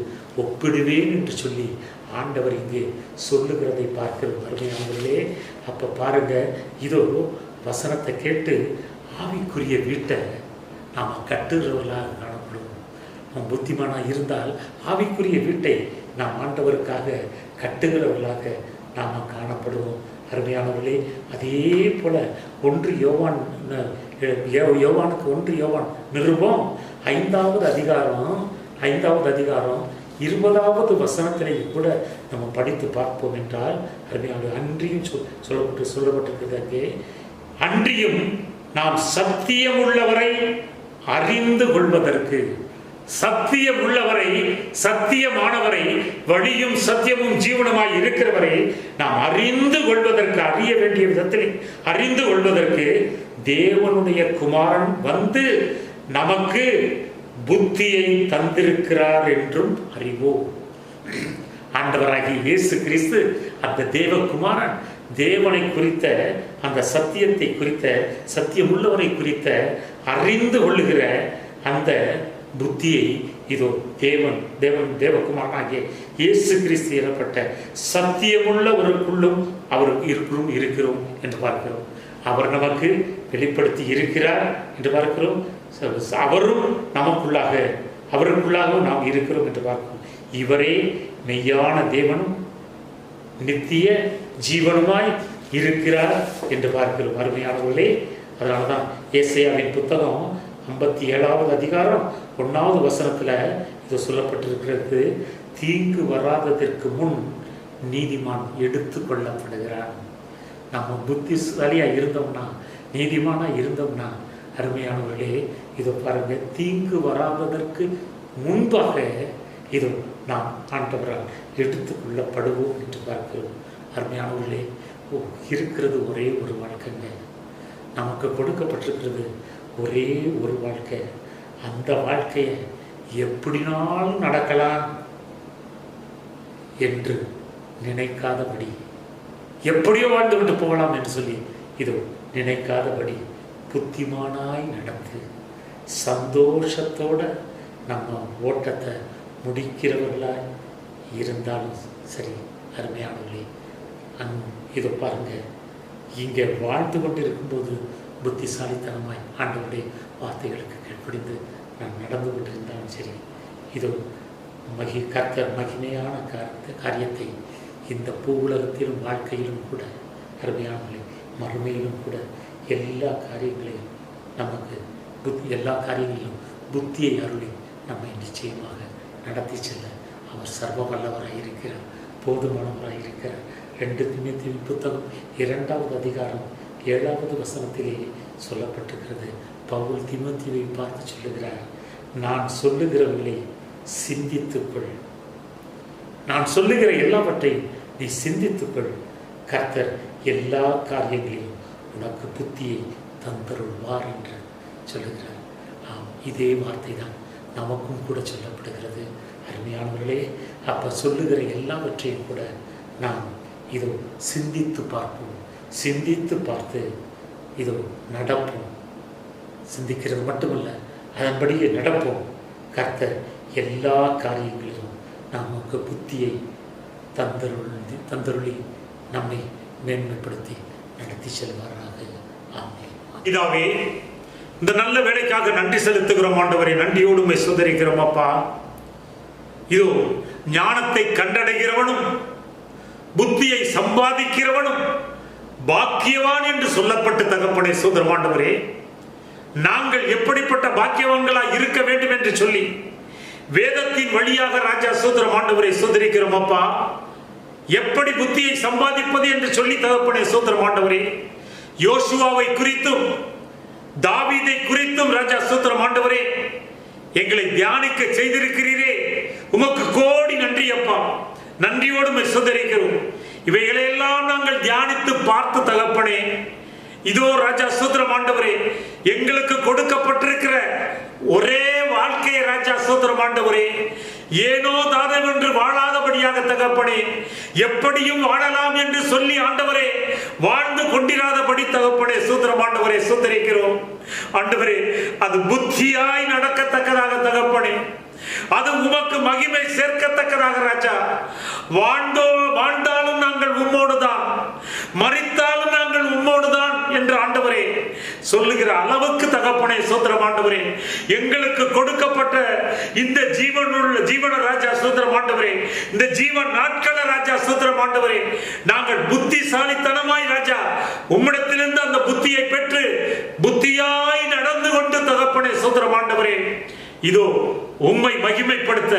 ஒப்பிடுவேன் என்று சொல்லி ஆண்டவர் இங்கே சொல்லுகிறதை பார்க்கிறோம். அருமையானவர்களே, அப்ப பாருங்க, இதோ வசனத்தை கேட்டு ஆவிக்குரிய வீட்டை நாம் கட்டுகிறவர்களாக காணப்படுவோம். நாம் புத்திமானாக இருந்தால் ஆவிக்குரிய வீட்டை நாம் ஆண்டவருக்காக கட்டுகிறவர்களாக நாம் காணப்படுவோம். அருமையானவர்களே, அதே போல 1 யோவானுக்கு 1 யோவான் நிருபம் 5வது அதிகாரம் 20வது வசனத்திலே கூட நம்ம படித்து பார்ப்போம் என்றால், அருமையான அன்றியும் சொல்லப்பட்டிருக்கிறது அங்கே, அன்றியும் நாம் சத்தியம் உள்ளவரை அறிந்து கொள்வதற்கு, சத்தியம் உள்ளவரை, சத்தியமானவரை, வழியும் சத்தியமும் ஜீவனமாய் இருக்கிறவரை நாம் அறிந்து கொள்வதற்கு, அறிய வேண்டிய விதத்தில் அறிந்து கொள்வதற்கு தேவனுடைய குமாரன் வந்து நமக்கு புத்தியை தந்திருக்கிறார் என்றும் அறிவோம். ஆண்டவராகிய இயேசு கிறிஸ்து அந்த தேவகுமாரன் தேவனை குறித்த, அந்த சத்தியத்தை குறித்த, சத்தியம் உள்ளவரை குறித்த அறிந்து கொள்ளுகிற அந்த புத்தியை இதோ தேவகுமாரனாகிய இயேசு கிறிஸ்து எனப்பட்ட சத்தியமுள்ள ஒருக்குள்ளும் அவர் இருக்கிறோம் என்று பார்க்கிறோம். அவர் நமக்கு வெளிப்படுத்தி இருக்கிறார் என்று பார்க்கிறோம். அவரும் அவருக்குள்ளாகவும் நாம் இருக்கிறோம் என்று பார்க்கிறோம். இவரே மெய்யான தேவனும் நித்திய ஜீவனுமாய் இருக்கிறார் என்று பார்க்கிறோம். அருமையானவர்களே, அதனாலதான் ஏசாயாவின் புத்தகம் 57வது அதிகாரம் 1வது வசனத்துல இது சொல்லப்பட்டிருக்கிறது. தீங்கு வராததற்கு முன் நீதிமான் எடுத்து கொள்ளப்படுகிறான். நம்ம புத்திசாலியா இருந்தோம்னா, நீதிமானா இருந்தோம்னா, அருமையானவர்களே இதை பாருங்க, தீங்கு வராததற்கு முன்பாக இது நாம் ஆண்டவரால் எடுத்து கொள்ளப்படுவோம் என்று பார்க்கிறோம். அருமையானவர்களே, இருக்கிறது ஒரே ஒரு வாழ்க்கைங்க, நமக்கு கொடுக்கப்பட்டிருக்கிறது ஒரே ஒரு வாழ்க்கை. அந்த வாழ்க்கையை எப்படினாலும் நடக்கலாம் என்று நினைக்காதபடி, எப்படியோ வாழ்ந்து விட்டு போகலாம் என்று சொல்லி இதோ நினைக்காதபடி புத்திமானாய் நடந்து சந்தோஷத்தோட நம்ம ஓட்டத்தை முடிக்கிறவர்களாய் இருந்தாலும் சரி. அருமையானவர்களே, இதோ பாருங்க, இங்கே வாழ்ந்து கொண்டு இருக்கும்போது புத்திசாலித்தனமாய் ஆண்டவருடைய வார்த்தைகளுக்கு கீழ்ப்படிந்து நான் நடந்து கொண்டிருந்தாலும் சரி, இதோ கர்த்தர் மகிமையான காரியத்தை இந்த பூ உலகத்திலும் வாழ்க்கையிலும் கூட, அருமையானவர்களே, மறுமையிலும் கூட எல்லா காரியங்களையும் நமக்கு எல்லா காரியங்களிலும் புத்தியை அருளி நம்மை நிச்சயமாக நடத்தி செல்ல அவர் சர்வ வல்லவராக இருக்கிறார், போதுமானவராக இருக்கிறார். 2 தீமோத்தேயு புத்தகம் 2வது அதிகாரம் 7வது வசனத்திலே சொல்லப்பட்டிருக்கிறது. பவுல் தீமோத்தேயுவை பார்த்து சொல்லுகிறார், நான் சொல்லுகிறவர்களை சிந்தித்துக்கொள், நான் சொல்லுகிற எல்லாவற்றையும் நீ சிந்தித்துக்கொள், கர்த்தர் எல்லா காரியங்களிலும் உனக்கு புத்தியை தந்தருள்வார் என்று சொல்லுகிறார். இதே வார்த்தை தான் நமக்கும் கூட சொல்லப்படுகிறது. அருமையானவர்களே, அப்போ சொல்லுகிற எல்லாவற்றையும் கூட நாம் இதோ சிந்தித்து பார்ப்போம், சிந்தித்து பார்த்து இதோ நடப்போம். சிந்திக்கிறது மட்டுமல்ல, அதன்படியே நடப்போம். கர்த்தர் எல்லா காரியங்களிலும் நமக்கு புத்தியை தந்தருளி நம்மை மேன்மைப்படுத்தி நடத்தி செல்வாராக. ஆமென். இதாவே, இந்த நல்ல வேலைக்காக நன்றி செலுத்துகிறோம் ஆண்டவரே, நன்றியோடு உம்மை ஸ்தோத்திரிக்கிறோம் அப்பா. இதோ ஞானத்தை கண்டடைகிறவனும் புத்தியை சம்பாதிக்கிறவனும் பாக்கியவான் என்று சொல்லப்பட்டு தகப்பனே சோதரம் ஆண்டவரே, நாங்கள் எப்படிப்பட்ட பாக்கியவான்களாய் இருக்க வேண்டும் என்று சொல்லி வேதத்தின் வழியாக ராஜா சோதரம் ஆண்டவரை சோதரிக்கிறோம் அப்பா. எப்படி புத்தியை சம்பாதிப்பது என்று சொல்லி தகப்பனே சோதரம் ஆண்டவரே, யோசுவாவை குறித்தும் தாவீதை குறித்தும் ராஜா சோதரம் ஆண்டவரே எங்களை தியானிக்க செய்திருக்கிறீரே, உமக்கு கோடி நன்றி அப்பா. நன்றியோடு சோதரிக்கிறோம். இவைகளையெல்லாம் நாங்கள் தியானித்து பார்த்து தகப்பனே, இதோ ராஜா சோதரம் ஆண்டவரே எங்களுக்கு கொடுக்கப்பட்டிருக்கிற ஒரே வாழ்க்கையை ராஜா சோதரம் ஆண்டவரே ஏனோ தாதம் என்று வாழாதபடியாக தகப்பனே, எப்படியும் வாழலாம் என்று சொல்லி ஆண்டவரே வாழ்ந்து கொண்டிராதபடி தகப்பனே சோதரம் ஆண்டவரே சோதரிக்கிறோம் ஆண்டவரே. அது புத்தியாய் நடக்கத்தக்கதாக தகப்பனே, அது உமக்கு மகிமை சேர்க்கத்தக்கதாக ராஜா. வாழ்ந்தாலும் நாங்கள் உம்மோடுதான், மரித்தாலும் நாங்கள் உம்மோடுதான் என்று ஆண்டவரே சொல்லுகிற அளவுக்கு தகப்பனே சோதரம் ஆண்டவரே, எங்களுக்கு கொடுக்கப்பட்ட இந்த ஜீவன ராஜா சோதரம் ஆண்டவரே, இந்த ஜீவன் நாட்கள ராஜா சோதரம் ஆண்டவரே, நாங்கள் புத்திசாலித்தனமாய் ராஜா உம்மிடத்திலிருந்து அந்த புத்தியை பெற்று புத்தியாய் நடந்து கொண்டு தகப்பனே சோதரம் ஆண்டவரே, இதோ உம்மை மகிமைப்படுத்த,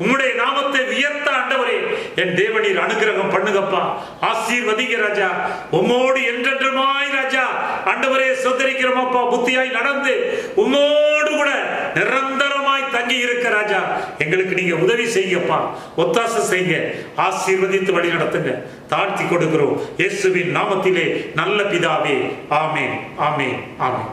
உம்முடைய நாமத்தை உயர்த்த ஆண்டவரே என் தேவனீர் அனுகிரகம் பண்ணுங்கப்பா. ஆசீர்வதிங்க ராஜா, உம்மோடு என்றென்றுமாய் ராஜா ஆண்டவரே சோதரிக்கிறோம் அப்பா. புத்தியாய் நடந்து உம்மோடு கூட நிரந்தரமாய் தங்கி இருக்க ராஜா, எங்களுக்கு நீங்க உதவி செய்யப்பா, ஒத்தாசை செய்ய, ஆசீர்வதித்து வழி நடத்துங்க. தாழ்த்தி கொடுக்கிறோம் இயேசுவின் நாமத்திலே நல்ல பிதாவே. ஆமென், ஆமென், ஆமென்.